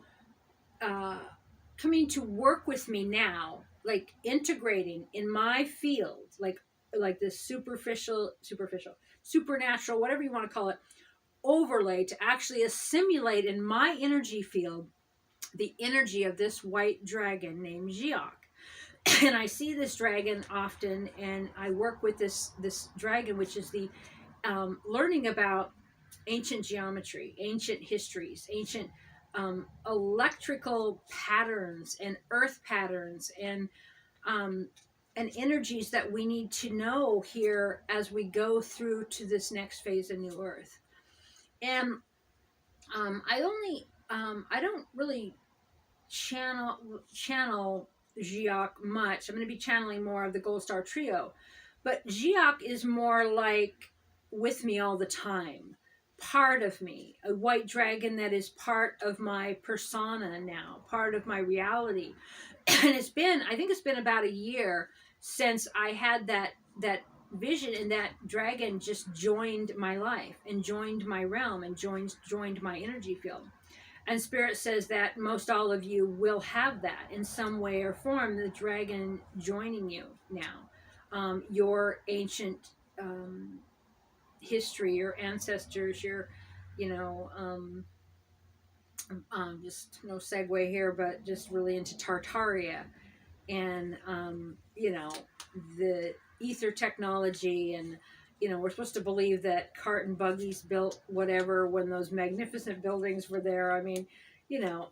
coming to work with me now, like integrating in my field, like this superficial, supernatural, whatever you want to call it, overlay to actually assimilate in my energy field the energy of this white dragon named Geok. And I see this dragon often, and I work with this dragon, which is the learning about ancient geometry, ancient histories, ancient electrical patterns and earth patterns and energies that we need to know here as we go through to this next phase of New Earth. And I don't really channel Geok much. I'm going to be channeling more of the Gold Star Trio, but Geok is more like with me all the time, part of me, a white dragon that is part of my persona now, part of my reality. And I think it's been about a year since I had that vision, and that dragon just joined my life and joined my realm and joined my energy field. And Spirit says that most all of you will have that in some way or form, the dragon joining you now. Your ancient history, your ancestors, your, just no segue here, but just really into Tartaria and, the ether technology. And, we're supposed to believe that cart and buggies built whatever when those magnificent buildings were there. I mean,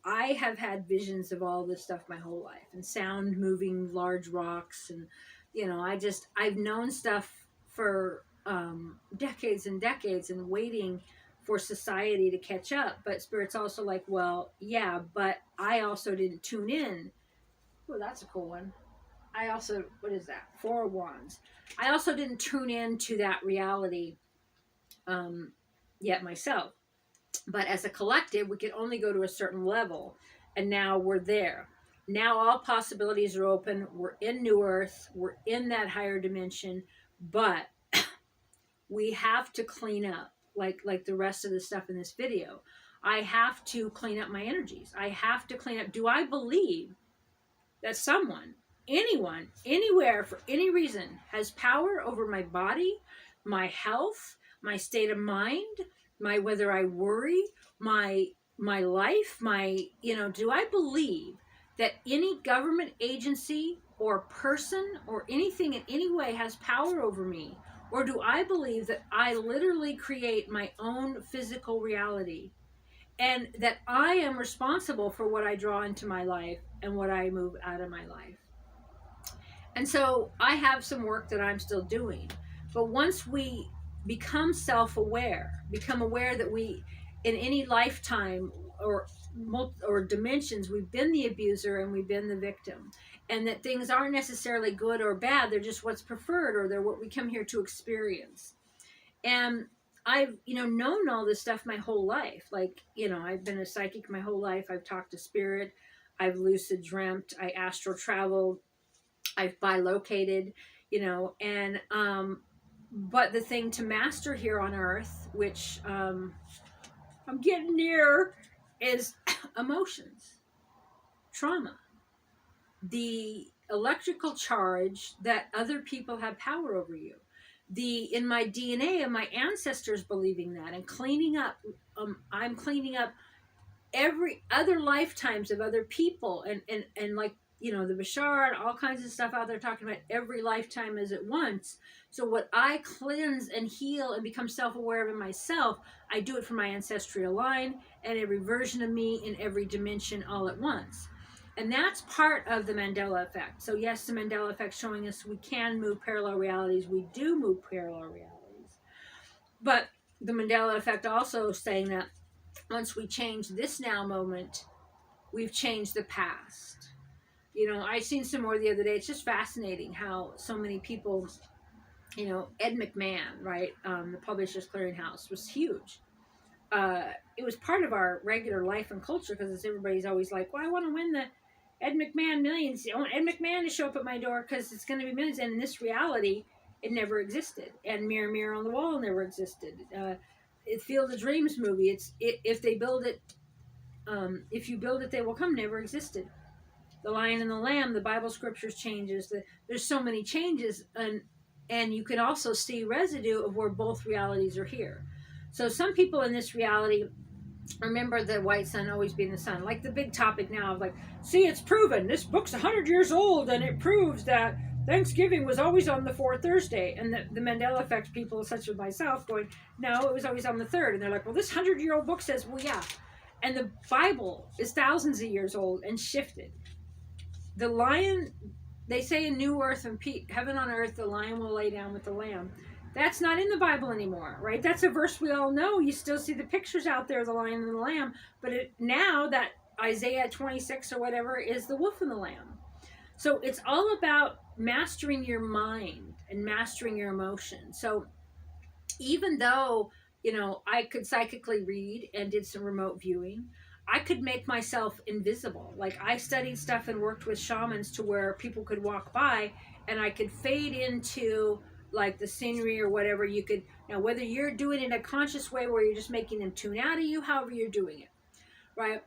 I have had visions of all this stuff my whole life, and sound moving large rocks. And, I've known stuff for decades and decades and waiting for society to catch up. But Spirit's also like, well, yeah, but I also didn't tune in. Oh, that's a cool one. I also, what is that? 4 of Wands. I also didn't tune in to that reality yet myself. But as a collective, we could only go to a certain level. And now we're there. Now all possibilities are open. We're in New Earth. We're in that higher dimension. But we have to clean up, like the rest of the stuff in this video. I have to clean up my energies. I have to clean up. Do I believe that someone, anyone, anywhere, for any reason, has power over my body, my health, my state of mind, my whether I worry, my life, do I believe that any government agency or person or anything in any way has power over me? Or do I believe that I literally create my own physical reality, and that I am responsible for what I draw into my life and what I move out of my life? And so I have some work that I'm still doing. But once we become self-aware, become aware that we, in any lifetime or dimensions, we've been the abuser and we've been the victim, and that things aren't necessarily good or bad, they're just what's preferred, or they're what we come here to experience. And I've, known all this stuff my whole life. Like, I've been a psychic my whole life. I've talked to spirit. I've lucid dreamt. I astral traveled. I've bilocated, and, but the thing to master here on Earth, which I'm getting near, is emotions, trauma, the electrical charge that other people have power over you. in my DNA and my ancestors believing that, and cleaning up. I'm cleaning up every other lifetimes of other people, and like, the Bashar and all kinds of stuff out there talking about every lifetime as at once. So what I cleanse and heal and become self-aware of in myself, I do it for my ancestral line and every version of me in every dimension all at once. And that's part of the Mandela effect. So yes, the Mandela effect showing us we can move parallel realities. We do move parallel realities. But the Mandela effect also saying that once we change this now moment, we've changed the past. I seen some more the other day. It's just fascinating how so many people, Ed McMahon, right? The Publishers Clearinghouse was huge. It was part of our regular life and culture because everybody's always like, well, I want to win the Ed McMahon millions. I want Ed McMahon to show up at my door because it's going to be millions. And in this reality, it never existed. And Mirror, Mirror on the Wall never existed. Field of Dreams movie, if they build it, if you build it, they will come, never existed. The Lion and the Lamb, the Bible scriptures changes. There's so many changes, and you can also see residue of where both realities are here. So some people in this reality remember the white sun always being the sun, like the big topic now of like, see, it's proven. This book's 100 years old, and it proves that Thanksgiving was always on the fourth Thursday. And the Mandela effect people, such as myself, going, no, it was always on the third. And they're like, well, this 100-year-old book says, well, yeah. And the Bible is thousands of years old and shifted. The lion, they say in New Earth and Heaven on Earth, the lion will lay down with the lamb. That's not in the Bible anymore, right? That's a verse we all know. You still see the pictures out there of the lion and the lamb. But now that Isaiah 26 or whatever is the wolf and the lamb. So it's all about mastering your mind and mastering your emotions. So even though, I could psychically read and did some remote viewing, I could make myself invisible. Like I studied stuff and worked with shamans to where people could walk by and I could fade into like the scenery or whatever. You could, now whether you're doing it in a conscious way where you're just making them tune out of you, however you're doing it, right?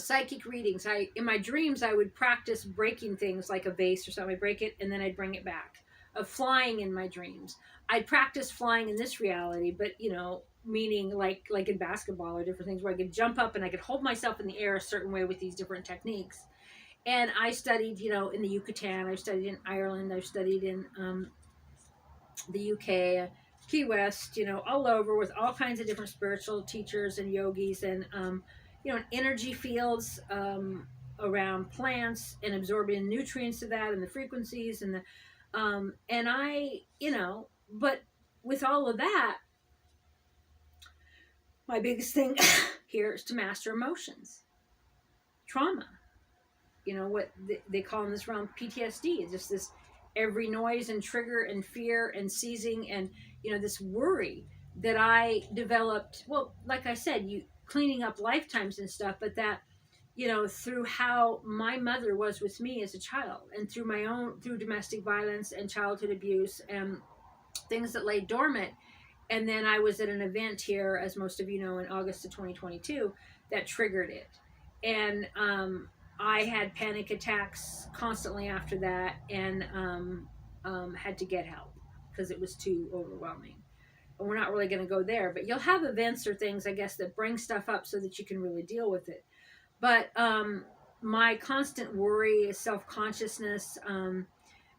Psychic readings. In my dreams, I would practice breaking things like a vase or something. I'd break it and then I'd bring it back. Flying in my dreams. I'd practice flying in this reality, but meaning like in basketball or different things where I could jump up and I could hold myself in the air a certain way with these different techniques. And I studied, in the Yucatan. I've studied in Ireland. I've studied in the UK, Key West, all over with all kinds of different spiritual teachers and yogis and, energy fields around plants and absorbing nutrients of that and the frequencies and the, and I, but with all of that, my biggest thing here is to master emotions, trauma, what they call in this realm PTSD. It's just this every noise and trigger and fear and seizing and, this worry that I developed. Well, like I said, cleaning up lifetimes and stuff, but that, through how my mother was with me as a child and through domestic violence and childhood abuse and things that lay dormant. And then I was at an event here, as most of you know, in August of 2022 that triggered it. And I had panic attacks constantly after that and had to get help because it was too overwhelming. And we're not really going to go there, but you'll have events or things, I guess, that bring stuff up so that you can really deal with it. But my constant worry, self-consciousness,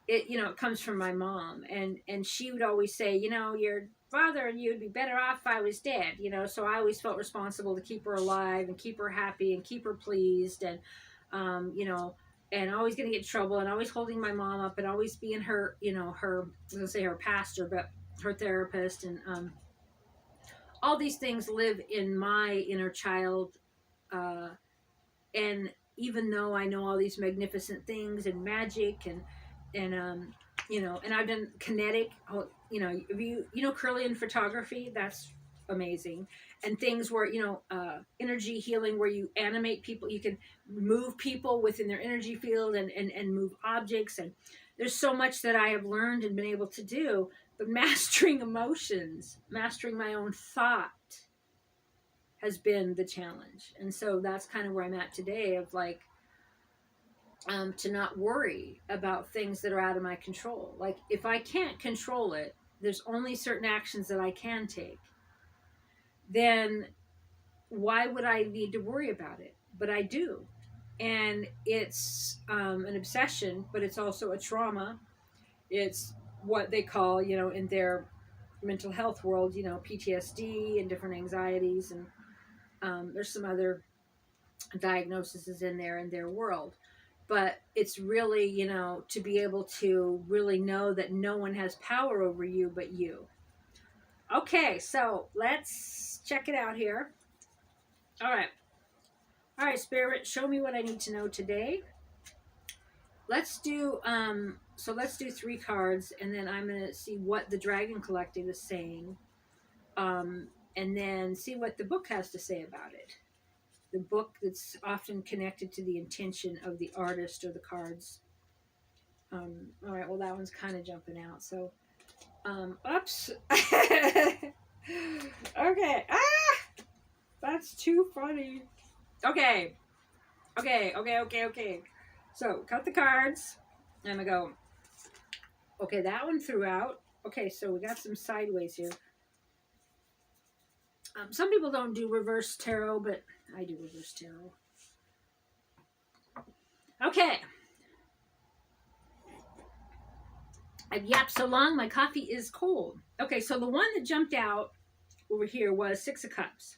it comes from my mom. And she would always say, your father and you would be better off if I was dead, so I always felt responsible to keep her alive and keep her happy and keep her pleased and, and always going to get in trouble and always holding my mom up and always being her, I was going to say her pastor, but her therapist. And all these things live in my inner child. And even though I know all these magnificent things and magic and and I've done kinetic, Kirlian photography, that's amazing. And things where, energy healing, where you animate people, you can move people within their energy field and move objects. And there's so much that I have learned and been able to do, but mastering emotions, mastering my own thought has been the challenge. And so that's kind of where I'm at today of like, to not worry about things that are out of my control. Like if I can't control it, there's only certain actions that I can take, then why would I need to worry about it? But I do. And it's an obsession, but it's also a trauma. It's what they call, in their mental health world, PTSD and different anxieties. And there's some other diagnoses in their world. But it's really, to be able to really know that no one has power over you but you. Okay, so let's check it out here. All right, Spirit, show me what I need to know today. Let's do let's do 3 cards, and then I'm gonna see what the Dragon Collective is saying, and then see what the book has to say about it. The book that's often connected to the intention of the artist or the cards. All right, well, that one's kind of jumping out, so oops. Okay, that's too funny. Okay. So, cut the cards. And I go, okay, that one threw out. Okay, so we got some sideways here. Some people don't do reverse tarot, but I do reverse tarot. Okay. I've yapped so long, my coffee is cold. Okay, so the one that jumped out over here was 6 of Cups.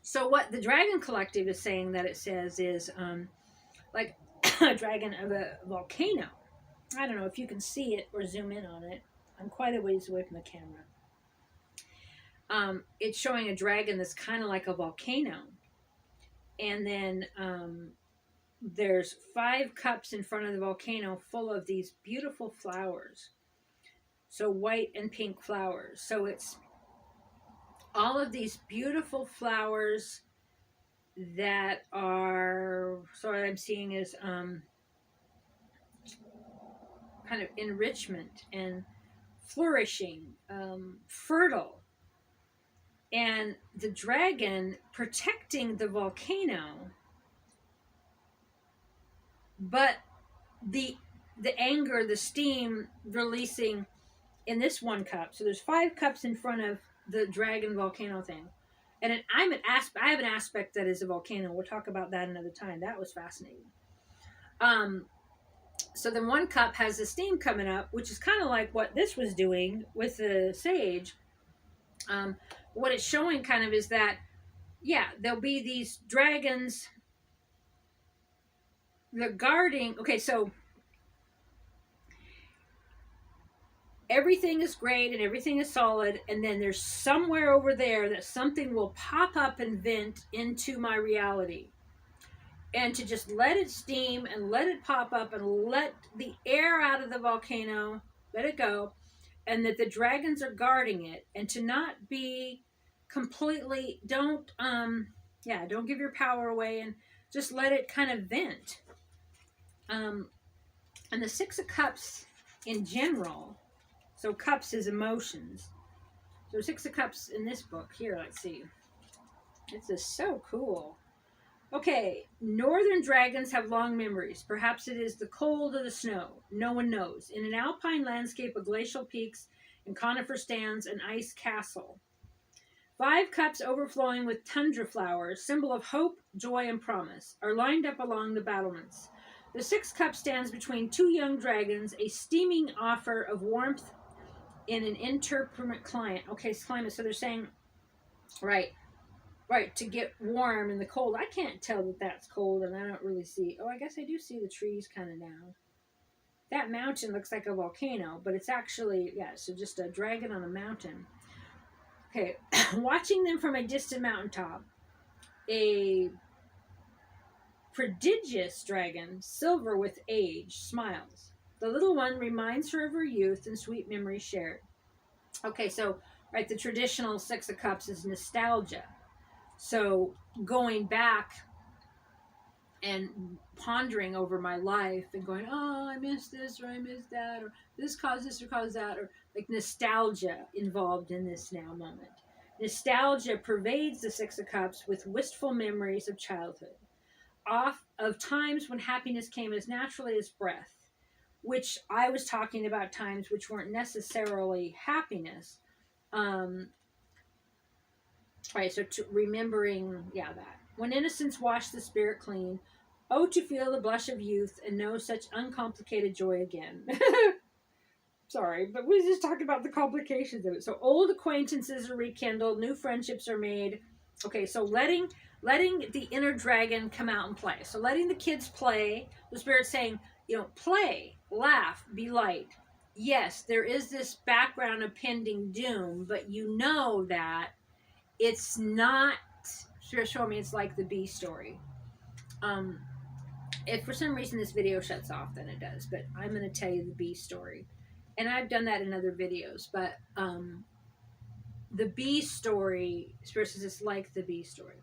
So what the Dragon Collective is saying that it says is like a dragon of a volcano. I don't know if you can see it or zoom in on it. I'm quite a ways away from the camera. It's showing a dragon that's kind of like a volcano. And then there's 5 cups in front of the volcano full of these beautiful flowers. So white and pink flowers. So it's all of these beautiful flowers that are, so what I'm seeing is kind of enrichment and flourishing, fertile. And the dragon protecting the volcano, but the anger, the steam releasing in this 1 cup. So there's 5 cups in front of the dragon volcano thing. And I have an aspect that is a volcano. We'll talk about that another time. That was fascinating. So then 1 cup has the steam coming up, which is kind of like what this was doing with the sage. What it's showing kind of is that, yeah, there'll be these dragons. They're guarding. Okay, so everything is great and everything is solid, and then there's somewhere over there that something will pop up and vent into my reality. And to just let it steam and let it pop up and let the air out of the volcano, let it go, and that the dragons are guarding it, and to not be completely, don't give your power away, and just let it kind of vent. And the 6 of Cups in general, so cups is emotions. So 6 of Cups in this book. Here, let's see. This is so cool. Okay, northern dragons have long memories. Perhaps it is the cold or the snow. No one knows. In an alpine landscape of glacial peaks and conifer stands, an ice castle. 5 cups overflowing with tundra flowers, symbol of hope, joy, and promise, are lined up along the battlements. The 6 cup stands between 2 young dragons, a steaming offer of warmth in an interpermanent climate. Okay, climate. So they're saying, right, to get warm in the cold. I can't tell that that's cold, and I don't really see. Oh, I guess I do see the trees kind of now. That mountain looks like a volcano, but it's actually, so just a dragon on a mountain. Okay, watching them from a distant mountaintop, a prodigious dragon, silver with age, smiles. The little one reminds her of her youth and sweet memories shared. Okay, so, the traditional 6 of Cups is nostalgia. So, going back and pondering over my life and going, oh, I missed this or I missed that, or this caused this or caused that, or like nostalgia involved in this now moment. Nostalgia pervades the 6 of Cups with wistful memories of childhood, of times when happiness came as naturally as breath. which I was talking about times which weren't necessarily happiness. Right, so remembering, yeah, that. When innocence washed the spirit clean, oh, to feel the blush of youth and know such uncomplicated joy again. Sorry, but we just talked about the complications of it. So old acquaintances are rekindled, new friendships are made. Okay, so letting the inner dragon come out and play. So letting the kids play, the spirit's saying, play, laugh, be light. Yes, there is this background of pending doom, but you know that it's not, show me, it's like the bee story. If for some reason this video shuts off, then it does, but I'm going to tell you the bee story. And I've done that in other videos, but the bee story, Spirit says it's like the bee story.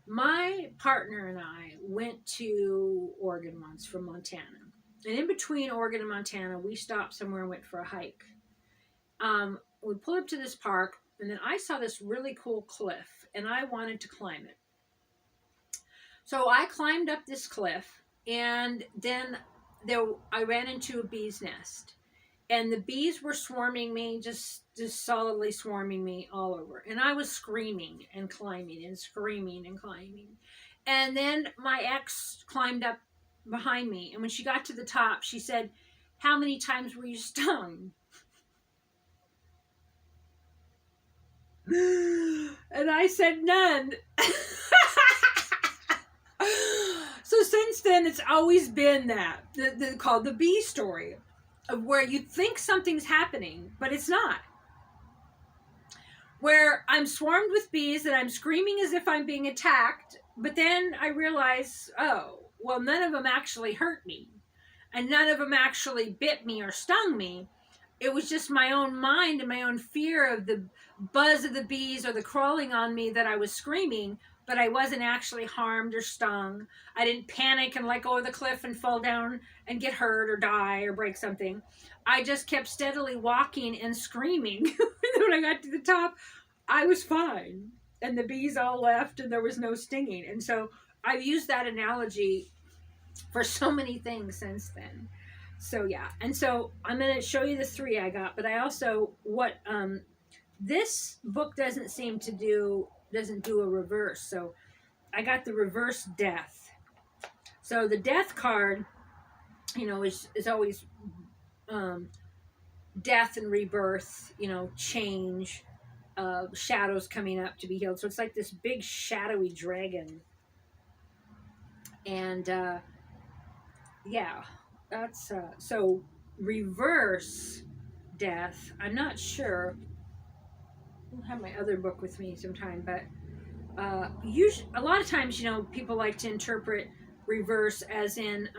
My partner and I went to Oregon once from Montana. And in between Oregon and Montana, we stopped somewhere and went for a hike. We pulled up to this park, and then I saw this really cool cliff, and I wanted to climb it. So I climbed up this cliff, and then I ran into a bee's nest. And the bees were swarming me, just solidly swarming me all over. And I was screaming and climbing and screaming and climbing. And then my ex climbed up behind me. And when she got to the top, she said, "How many times were you stung?" And I said, "None." So since then, it's always been that, called the bee story. Where you think something's happening, but it's not. Where I'm swarmed with bees and I'm screaming as if I'm being attacked, but then I realize, oh, well, none of them actually hurt me. And none of them actually bit me or stung me. It was just my own mind and my own fear of the buzz of the bees or the crawling on me that I was screaming, but I wasn't actually harmed or stung. I didn't panic and let go of the cliff and fall down and get hurt or die or break something. I just kept steadily walking and screaming. And when I got to the top, I was fine. And the bees all left and there was no stinging. And so I've used that analogy for so many things since then. So yeah. And so I'm going to show you the 3 I got, but I also, this book doesn't do a reverse. So I got the reverse death. So the death card, is always death and rebirth, change, shadows coming up to be healed. So it's like this big shadowy dragon. And yeah, that's so reverse death. I'm not sure. I'll have my other book with me sometime, but usually, a lot of times, people like to interpret reverse as in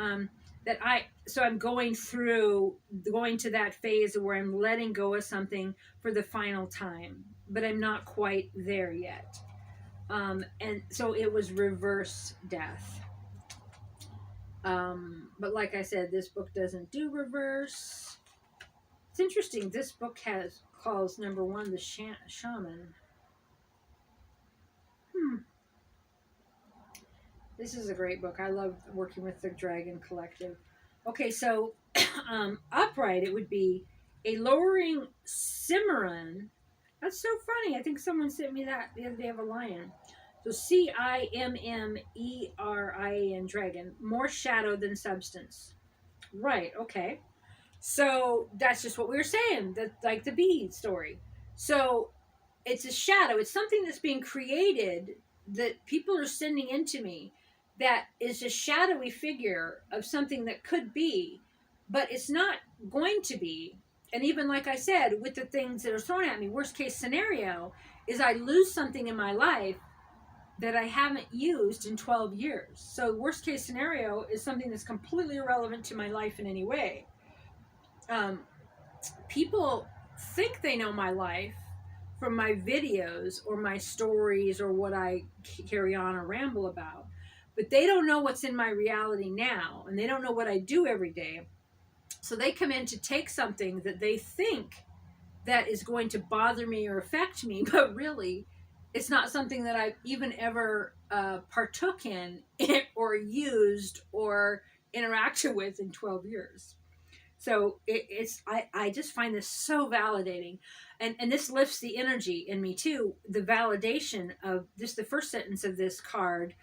that I'm going to that phase where I'm letting go of something for the final time, but I'm not quite there yet. And so it was reverse death. But like I said, this book doesn't do reverse. It's interesting. This book calls number 1 the shaman. This is a great book. I love working with the Dragon Collective. Okay, so upright, it would be a lowering Cimarron. That's so funny. I think someone sent me that the other day of a lion. So Cimmerin, dragon. More shadow than substance. Right, okay. So that's just what we were saying. That's like the bee story. So it's a shadow. It's something that's being created that people are sending into me that is a shadowy figure of something that could be, but it's not going to be. And even like I said, with the things that are thrown at me, worst case scenario is I lose something in my life that I haven't used in 12 years. So worst case scenario is something that's completely irrelevant to my life in any way. People think they know my life from my videos or my stories or what I carry on or ramble about, but they don't know what's in my reality now, and they don't know what I do every day. So they come in to take something that they think that is going to bother me or affect me, but really it's not something that I've even ever partook in or used or interacted with in 12 years. So I just find this so validating, and this lifts the energy in me too. The validation of just the first sentence of this card,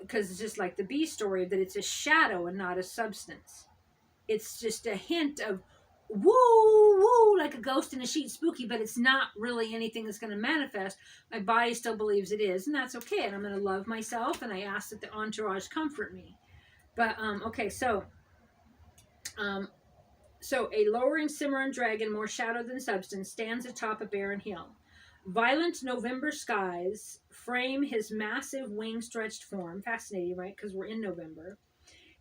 because it's just like the bee story, that it's a shadow and not a substance. It's just a hint of woo woo, like a ghost in a sheet, spooky, but it's not really anything that's going to manifest. My body still believes it is, and that's okay. And I'm going to love myself, and I ask that the entourage comfort me. But okay, so a lowering Cimarron dragon, more shadow than substance, stands atop a barren hill. Violent November skies frame his massive wing-stretched form. Fascinating, right? Because we're in November.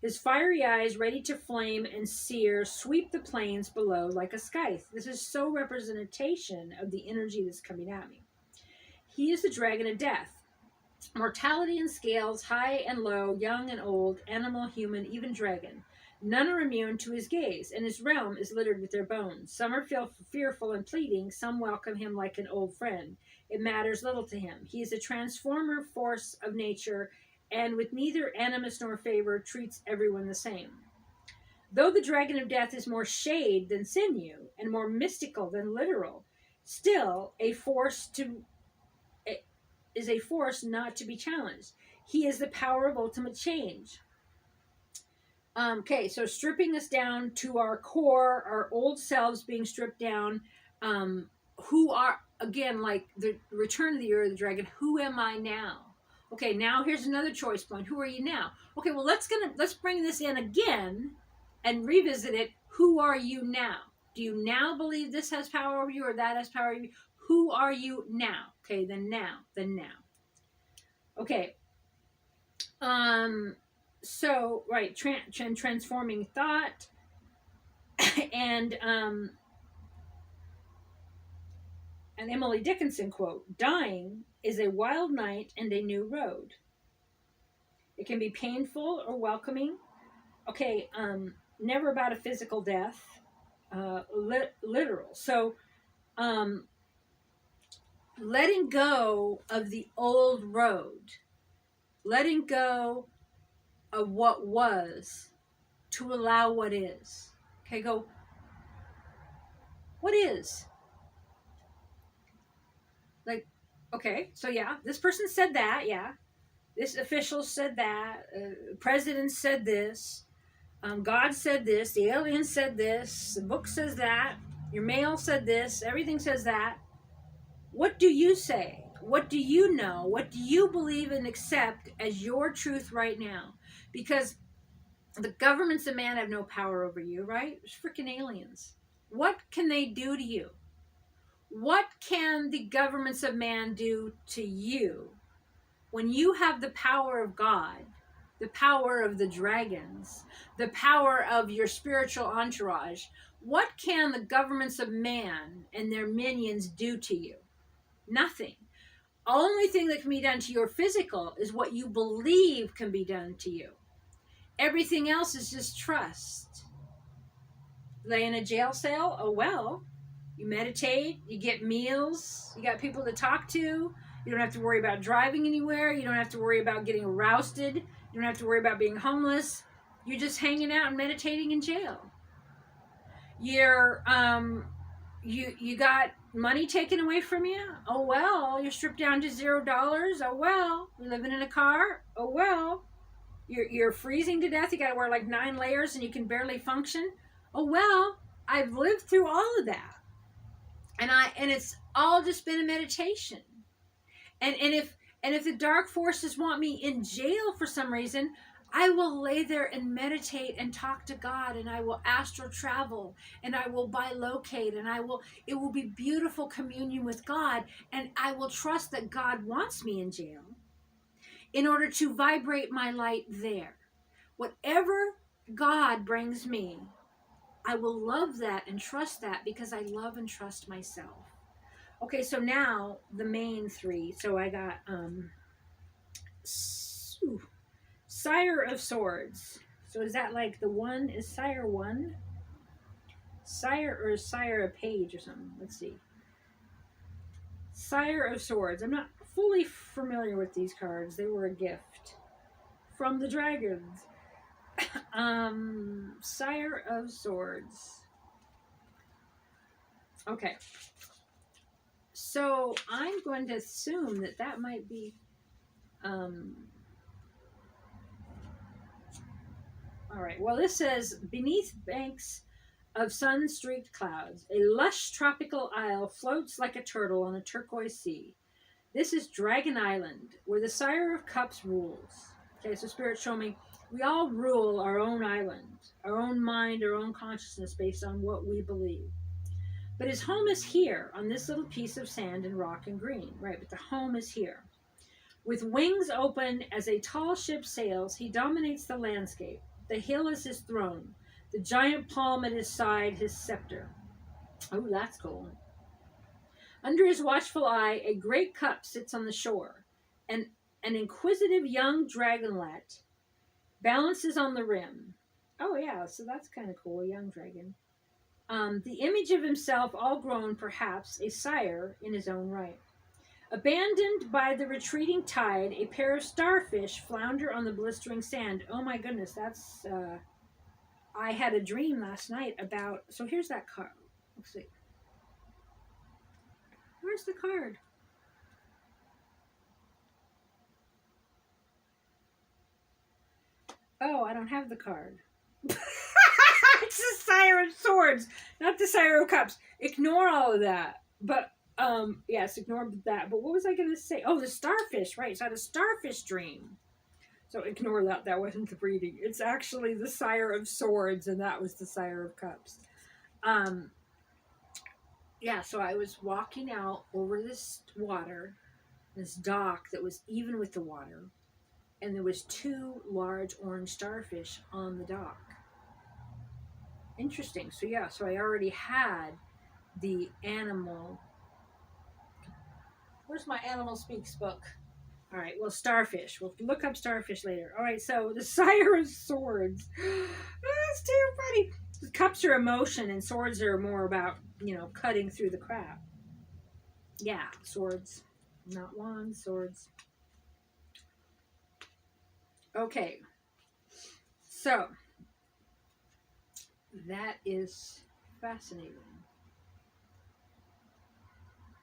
His fiery eyes, ready to flame and sear, sweep the plains below like a scythe. This is so representation of the energy that's coming at me. He is the dragon of death. Mortality in scales, high and low, young and old, animal, human, even dragon. None are immune to his gaze, and his realm is littered with their bones. Some are fearful and pleading, some welcome him like an old friend. It matters little to him. He is a transformer force of nature, and with neither animus nor favor, treats everyone the same. Though the dragon of death is more shade than sinew, and more mystical than literal, still is a force not to be challenged. He is the power of ultimate change. Okay, so stripping us down to our core, our old selves being stripped down, who are, again, like the return of the year of the dragon, who am I now? Okay, now here's another choice point. Who are you now? Okay, well, let's bring this in again and revisit it. Who are you now? Do you now believe this has power over you or that has power over you? Who are you now? Okay, then now. Okay. So, right, transforming thought, and an Emily Dickinson quote: dying is a wild night and a new road. It can be painful or welcoming. Okay, never about a physical death, literal. So, letting go of the old road, letting go of what was to allow what is. Okay, go, what is? Like, okay, so yeah, this person said that, yeah. This official said that. President said this. God said this. The alien said this. The book says that. Your mail said this. Everything says that. What do you say? What do you know? What do you believe and accept as your truth right now? Because the governments of man have no power over you, right? It's freaking aliens. What can they do to you? What can the governments of man do to you when you have the power of God, the power of the dragons, the power of your spiritual entourage? What can the governments of man and their minions do to you? Nothing. Only thing that can be done to your physical is what you believe can be done to you. Everything else is just trust. Lay in a jail cell? Oh well. You meditate, you get meals, you got people to talk to. You don't have to worry about driving anywhere. You don't have to worry about getting rousted. You don't have to worry about being homeless. You're just hanging out and meditating in jail. You're you got money taken away from you? Oh well. You're stripped down to $0. Oh well. You're living in a car? Oh well. You're freezing to death. You got to wear like 9 layers and you can barely function. Oh well. I've lived through all of that. And it's all just been a meditation. And if the dark forces want me in jail for some reason, I will lay there and meditate and talk to God, and I will astral travel, and I will bilocate, and it will be beautiful communion with God, and I will trust that God wants me in jail in order to vibrate my light there. Whatever God brings me, I will love that and trust that because I love and trust myself. Okay, so now the main 3. So I got Sire of Swords. So is that like the one? Is Sire 1? Sire, or is Sire a page or something? Let's see. Sire of Swords. I'm not fully familiar with these cards. They were a gift from the dragons. Sire of Swords. Okay. So I'm going to assume that that might be, all right. Well, this says, beneath banks of sun-streaked clouds, a lush tropical isle floats like a turtle on a turquoise sea. This is Dragon Island, where the Sire of Cups rules. Okay, so Spirit, show me. We all rule our own island, our own mind, our own consciousness based on what we believe. But his home is here, on this little piece of sand and rock and green. Right, but the home is here. With wings open as a tall ship sails, he dominates the landscape. The hill is his throne. The giant palm at his side, his scepter. Oh, that's cool. Under his watchful eye, a great cup sits on the shore, and an inquisitive young dragonlet balances on the rim. Oh, yeah, so that's kind of cool, a young dragon. The image of himself, all grown, perhaps, a sire in his own right. Abandoned by the retreating tide, a pair of starfish flounder on the blistering sand. Oh my goodness, that's... I had a dream last night about... So here's that card. Let's see. Where's the card? Oh, I don't have the card. It's the Sire of Swords, not the Sire of Cups. Ignore all of that. But, yes, ignore that. But what was I going to say? Oh, the starfish, right. So I had a starfish dream. So ignore that. That wasn't the reading. It's actually the Sire of Swords, and that was the Sire of Cups. Yeah, so I was walking out over this water, this dock that was even with the water, and there was 2 large orange starfish on the dock. Interesting. So yeah, so I already had the animal. Where's my Animal Speaks book? All right, well, starfish. We'll look up starfish later. All right, so the Sire of Swords. That's too funny. Cups are emotion, and swords are more about, cutting through the crap. Yeah, swords. Not wands, swords. Okay. So, that is fascinating.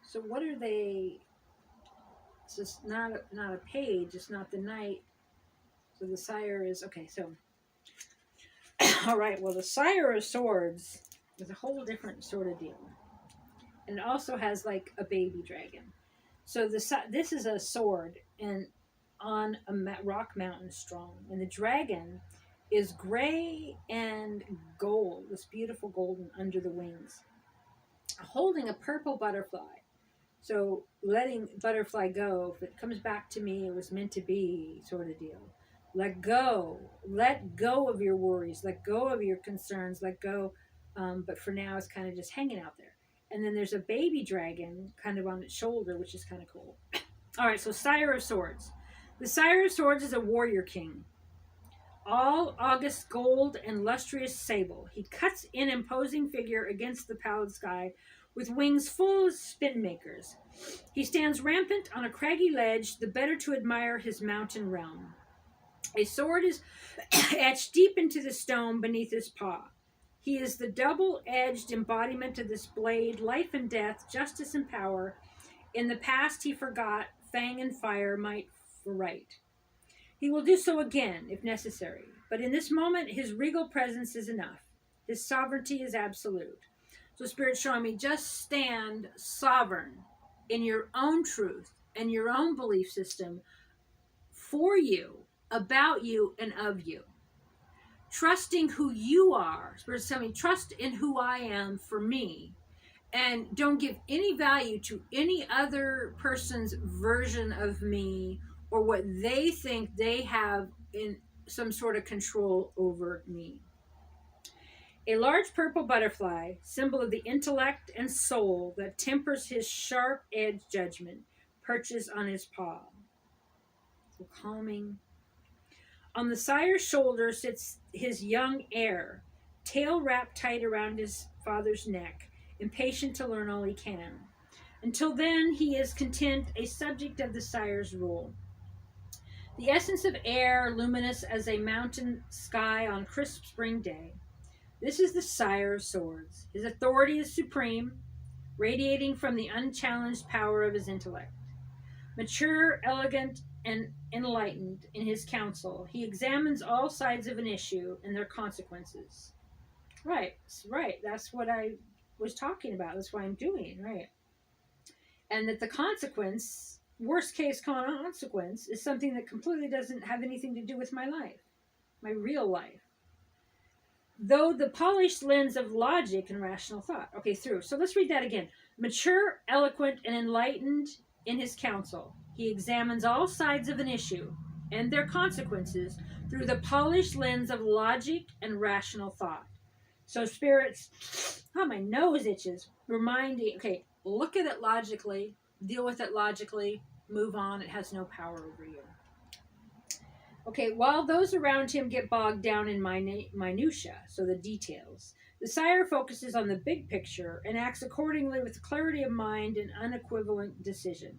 So what are they? It's just not a page. It's not the knight. So the Sire is... Okay, so... All right, well, the Sire of Swords is a whole different sort of deal. And it also has, like, a baby dragon. So this is a sword and on a rock mountain strong. And the dragon is gray and gold, this beautiful golden under the wings, holding a purple butterfly. So letting butterfly go, if it comes back to me, it was meant to be sort of deal. Let go of your worries, let go of your concerns, let go. But for now, it's kind of just hanging out there. And then there's a baby dragon kind of on its shoulder, which is kind of cool. All right, so Sire of Swords. The Sire of Swords is a warrior king. All august gold and lustrous sable. He cuts in imposing figure against the pallid sky with wings full of spin makers. He stands rampant on a craggy ledge, the better to admire his mountain realm. A sword is etched deep into the stone beneath his paw. He is the double-edged embodiment of this blade, life and death, justice and power. In the past he forgot, fang and fire might right. He will do so again, if necessary. But in this moment, his regal presence is enough. His sovereignty is absolute. So Spirit's showing me, just stand sovereign in your own truth and your own belief system for you, about you, and of you. Trusting who you are. Spirit's telling me, trust in who I am for me. And don't give any value to any other person's version of me or what they think they have in some sort of control over me. A large purple butterfly, symbol of the intellect and soul that tempers his sharp-edged judgment, perches on his paw. So calming. On the sire's shoulder sits his young heir, tail wrapped tight around his father's neck, impatient to learn all he can. Until then, he is content, a subject of the sire's rule. The essence of air, luminous as a mountain sky on crisp spring day. This is the sire of swords. His authority is supreme, radiating from the unchallenged power of his intellect. Mature, elegant, and enlightened in his counsel, he examines all sides of an issue and their consequences. Right, right. That's what I was talking about. That's what I'm doing, right? And that the consequence, worst case consequence, is something that completely doesn't have anything to do with my life, my real life. Though the polished lens of logic and rational thought. Okay, through. So let's read that again. Mature, eloquent, and enlightened in his counsel, he examines all sides of an issue and their consequences through the polished lens of logic and rational thought. So spirits, my nose itches, reminding, okay, look at it logically, deal with it logically, move on. It has no power over you. Okay, while those around him get bogged down in minutia, so the details, the sire focuses on the big picture and acts accordingly with clarity of mind and unequivocal decision.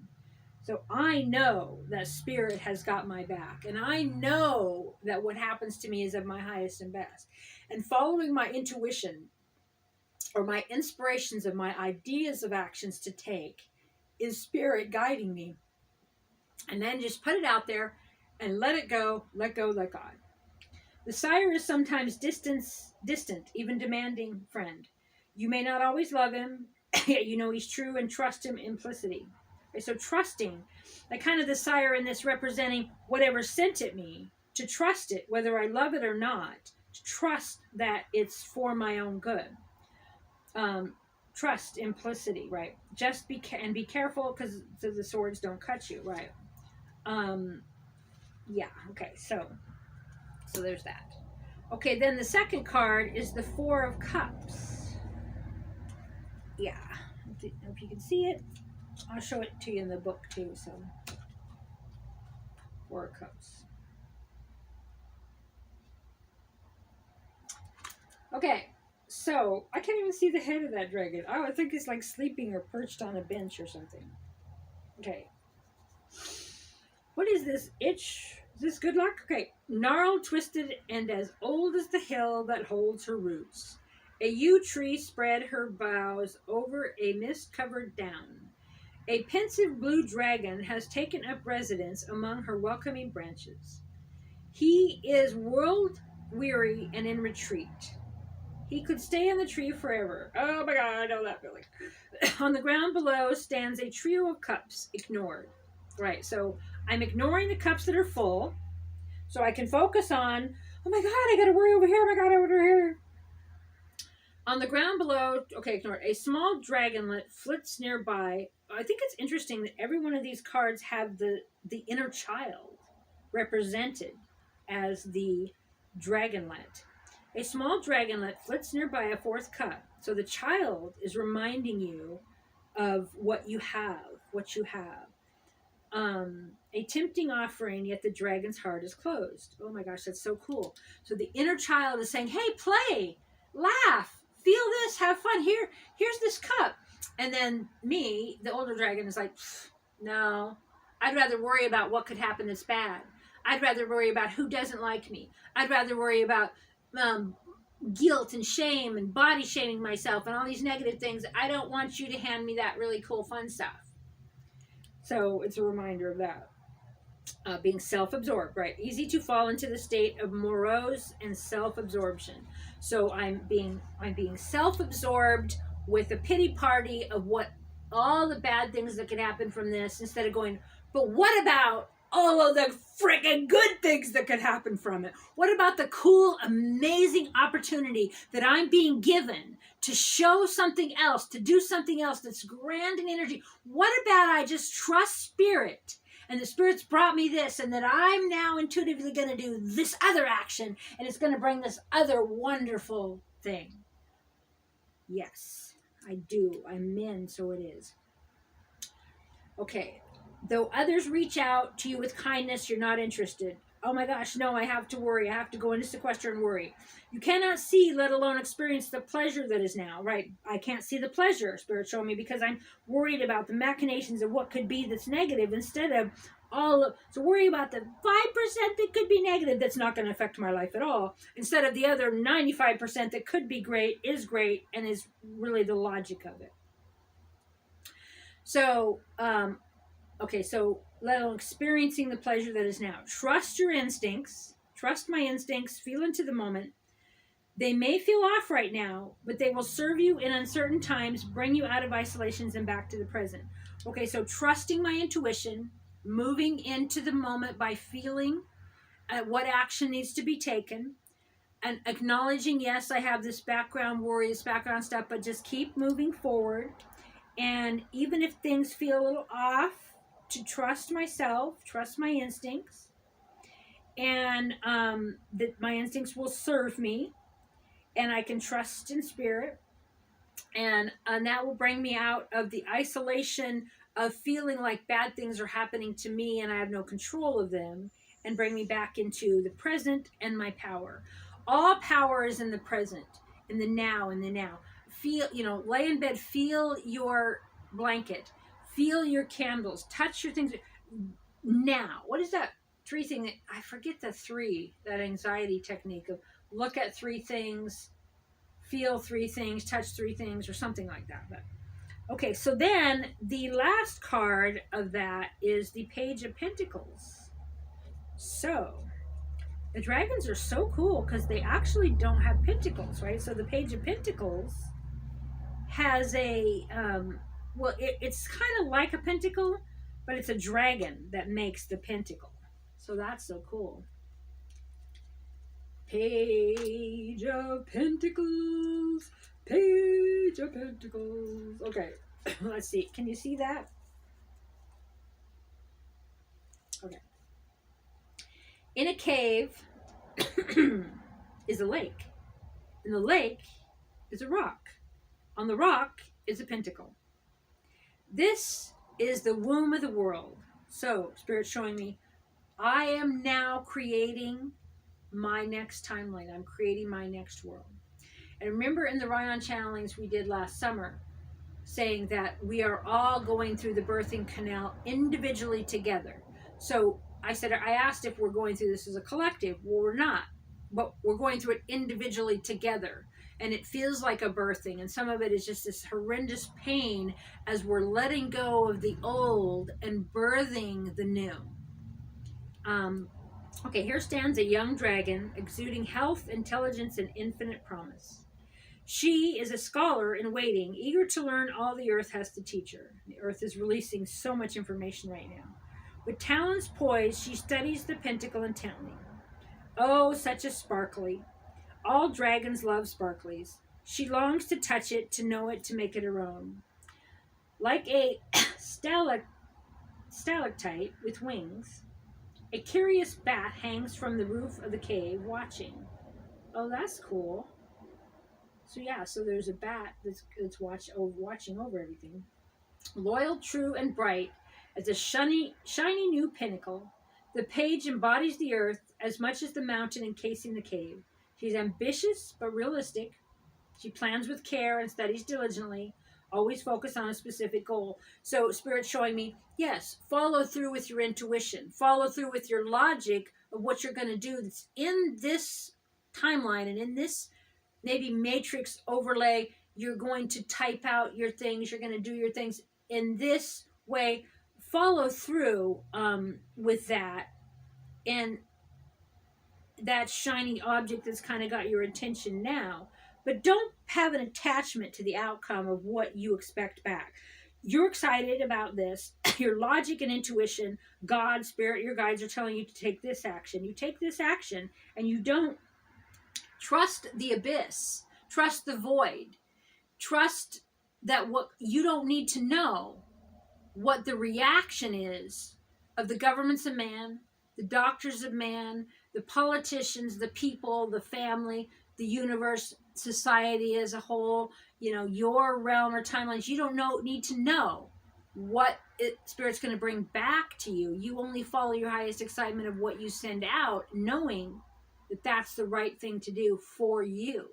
So I know that spirit has got my back, and I know that what happens to me is of my highest and best. And following my intuition or my inspirations of my ideas of actions to take is spirit guiding me. And then just put it out there and let it go, let God. The sire is sometimes distant, even demanding friend. You may not always love him, yet you know he's true and trust him implicitly. Okay, so trusting, like kind of the sire in this representing whatever sent at me, to trust it, whether I love it or not, to trust that it's for my own good. Trust, implicity, right? Just be careful because the swords don't cut you, right? Yeah, okay, so there's that. Okay, then the second card is the Four of Cups. Yeah, I don't know if you can see it. I'll show it to you in the book too, so. Four of Cups. Okay, so I can't even see the head of that dragon. Oh, I think it's like sleeping or perched on a bench or something. Okay. What is this itch? Is this good luck? Okay. Gnarled, twisted, and as old as the hill that holds her roots. A yew tree spread her boughs over a mist-covered down. A pensive blue dragon has taken up residence among her welcoming branches. He is world-weary and in retreat. He could stay in the tree forever. Oh my God, I know that feeling. On the ground below stands a trio of cups, ignored. Right, so I'm ignoring the cups that are full, so I can focus on, oh my God, I gotta worry over here, oh my God, over here. On the ground below, okay, ignore it. A small dragonlet flits nearby. I think it's interesting that every one of these cards have the inner child represented as the dragonlet. A small dragonlet flits nearby a fourth cup. So the child is reminding you of what you have. A tempting offering, yet the dragon's heart is closed. Oh my gosh, that's so cool. So the inner child is saying, hey, play, laugh, feel this, have fun. Here's this cup. And then me, the older dragon, is like, no, I'd rather worry about what could happen that's bad. I'd rather worry about who doesn't like me. I'd rather worry about guilt and shame and body shaming myself and all these negative things. I don't want you to hand me that really cool fun stuff. So it's a reminder of that. Being self-absorbed, right? Easy to fall into the state of morose and self-absorption. So I'm being self-absorbed with a pity party of what all the bad things that could happen from this, instead of going, but what about all of the freaking good things that could happen from it? What about the cool, amazing opportunity that I'm being given to show something else, to do something else that's grand in energy? What about I just trust spirit, and the spirit's brought me this, and that I'm now intuitively going to do this other action, and it's going to bring this other wonderful thing? Yes, I do. I'm in, so it is. Okay. Though others reach out to you with kindness, you're not interested. Oh my gosh, no, I have to worry. I have to go into sequester and worry. You cannot see, let alone experience the pleasure that is now, right? I can't see the pleasure, Spirit showing me, because I'm worried about the machinations of what could be that's negative, instead of So worry about the 5% that could be negative that's not going to affect my life at all, instead of the other 95% that could be great, and is really the logic of it. So, okay, so let alone experiencing the pleasure that is now. Trust your instincts. Trust my instincts. Feel into the moment. They may feel off right now, but they will serve you in uncertain times, bring you out of isolations and back to the present. Okay, so trusting my intuition, moving into the moment by feeling what action needs to be taken, and acknowledging, yes, I have this background worry, this background stuff, but just keep moving forward. And even if things feel a little off, to trust myself, trust my instincts, and that my instincts will serve me, and I can trust in spirit, and that will bring me out of the isolation of feeling like bad things are happening to me and I have no control of them, and bring me back into the present and my power. All power is in the present, in the now, Feel, lay in bed, feel your blanket, feel your candles, touch your things. Now, what is that 3 thing that, I forget the 3, that anxiety technique of look at 3 things, feel 3 things, touch 3 things, or something like that. But okay, so then the last card of that is the Page of Pentacles. So the dragons are so cool because they actually don't have pentacles, right? So the Page of Pentacles has a, it's kind of like a pentacle, but it's a dragon that makes the pentacle. So that's so cool. Page of Pentacles, Page of Pentacles. Okay, let's see. Can you see that? Okay. In a cave is a lake. In the lake is a rock. On the rock is a pentacle. This is the womb of the world. So, Spirit's showing me, I am now creating my next timeline. I'm creating my next world. And remember in the Ryan channelings we did last summer, saying that we are all going through the birthing canal individually together. So I asked if we're going through this as a collective. Well, we're not, but we're going through it individually together. And it feels like a birthing, and some of it is just this horrendous pain as we're letting go of the old and birthing the new. Okay, here stands a young dragon exuding health, intelligence, and infinite promise. She is a scholar in waiting, eager to learn all the earth has to teach her. The earth is releasing so much information right now. With talons poised, she studies the pentacle intently. Oh, such a sparkly. All dragons love sparklies. She longs to touch it, to know it, to make it her own. Like a stalactite with wings, a curious bat hangs from the roof of the cave, watching. Oh, that's cool. So yeah, so there's a bat that's watching over everything. Loyal, true, and bright as a shiny new pinnacle, the page embodies the earth as much as the mountain encasing the cave. She's ambitious but realistic. She plans with care and studies diligently, always focused on a specific goal. So Spirit's showing me, yes, follow through with your intuition. Follow through with your logic of what you're going to do that's in this timeline and in this maybe matrix overlay. You're going to type out your things. You're going to do your things in this way. Follow through with that. And that shiny object that's kind of got your attention now. But don't have an attachment to the outcome of what you expect back. You're excited about this. Your logic and intuition, God, Spirit, your guides are telling you to take this action. You take this action and you don't trust the abyss. Trust the void. Trust that what you don't need to know what the reaction is of the governments of man, the doctors of man, the politicians, the people, the family, the universe, society as a whole, your realm or timelines. You don't need to know what Spirit's going to bring back to you. You only follow your highest excitement of what you send out, knowing that that's the right thing to do for you.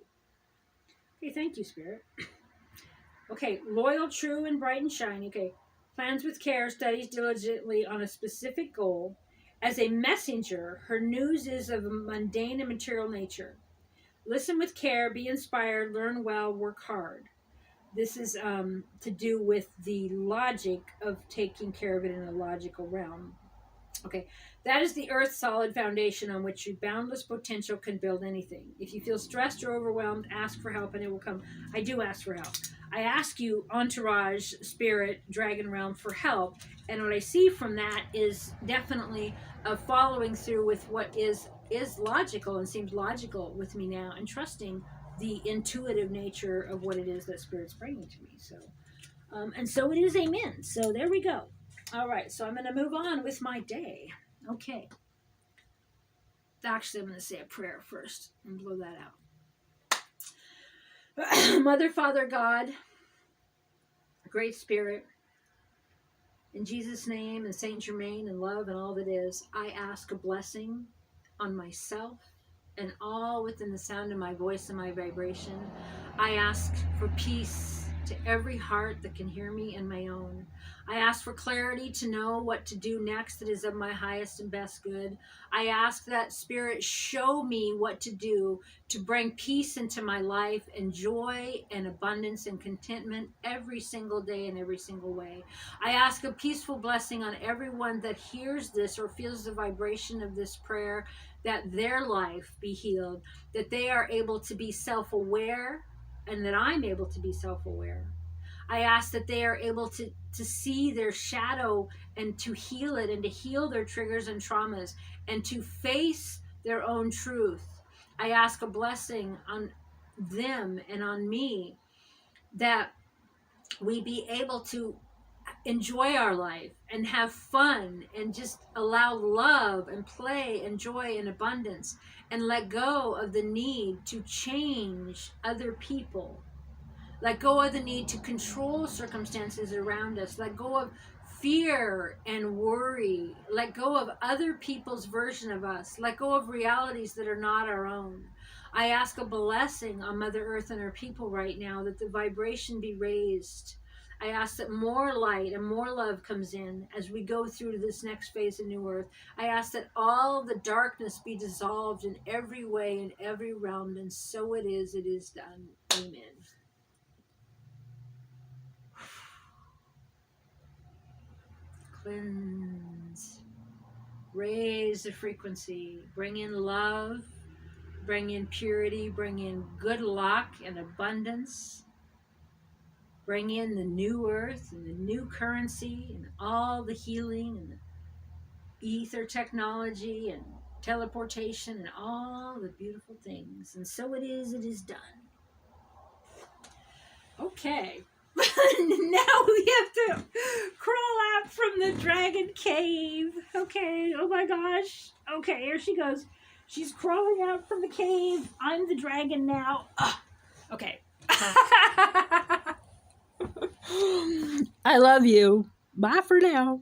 Okay, thank you, Spirit. Okay, loyal, true, and bright and shiny. Okay, plans with care, studies diligently on a specific goal. As a messenger, her news is of a mundane and material nature. Listen with care, be inspired, learn well, work hard. This is to do with the logic of taking care of it in a logical realm. Okay, that is the earth's solid foundation on which your boundless potential can build anything. If you feel stressed or overwhelmed, ask for help and it will come. I do ask for help. I ask you, entourage, spirit, dragon realm, for help. And what I see from that is definitely a following through with what is logical and seems logical with me now, and trusting the intuitive nature of what it is that spirit's bringing to me. So, and so it is. Amen. So there we go. All right, so I'm going to move on with my day. Okay. Actually, I'm going to say a prayer first and blow that out. Mother, Father, God, Great Spirit, in Jesus' name and Saint Germain and love and all that is, I ask a blessing on myself and all within the sound of my voice and my vibration. I ask for peace to every heart that can hear me and my own. I ask for clarity to know what to do next that is of my highest and best good. I ask that Spirit show me what to do to bring peace into my life and joy and abundance and contentment every single day in every single way. I ask a peaceful blessing on everyone that hears this or feels the vibration of this prayer, that their life be healed, that they are able to be self-aware, and that I'm able to be self-aware. I ask that they are able to see their shadow and to heal it and to heal their triggers and traumas and to face their own truth. I ask a blessing on them and on me, that we be able to enjoy our life and have fun and just allow love and play and joy and abundance, and let go of the need to change other people. Let go of the need to control circumstances around us. Let go of fear and worry. Let go of other people's version of us. Let go of realities that are not our own. I ask a blessing on Mother Earth and her people right now, that the vibration be raised. I ask that more light and more love comes in as we go through to this next phase of New Earth. I ask that all the darkness be dissolved in every way, in every realm, and so it is done. Amen. Cleanse. Raise the frequency. Bring in love. Bring in purity. Bring in good luck and abundance. Bring in the new earth and the new currency and all the healing and the ether technology and teleportation and all the beautiful things. And so it is done. Okay. Now we have to crawl out from the dragon cave. Okay, oh my gosh. Okay, here she goes. She's crawling out from the cave. I'm the dragon now. Ugh. Okay. I love you. Bye for now.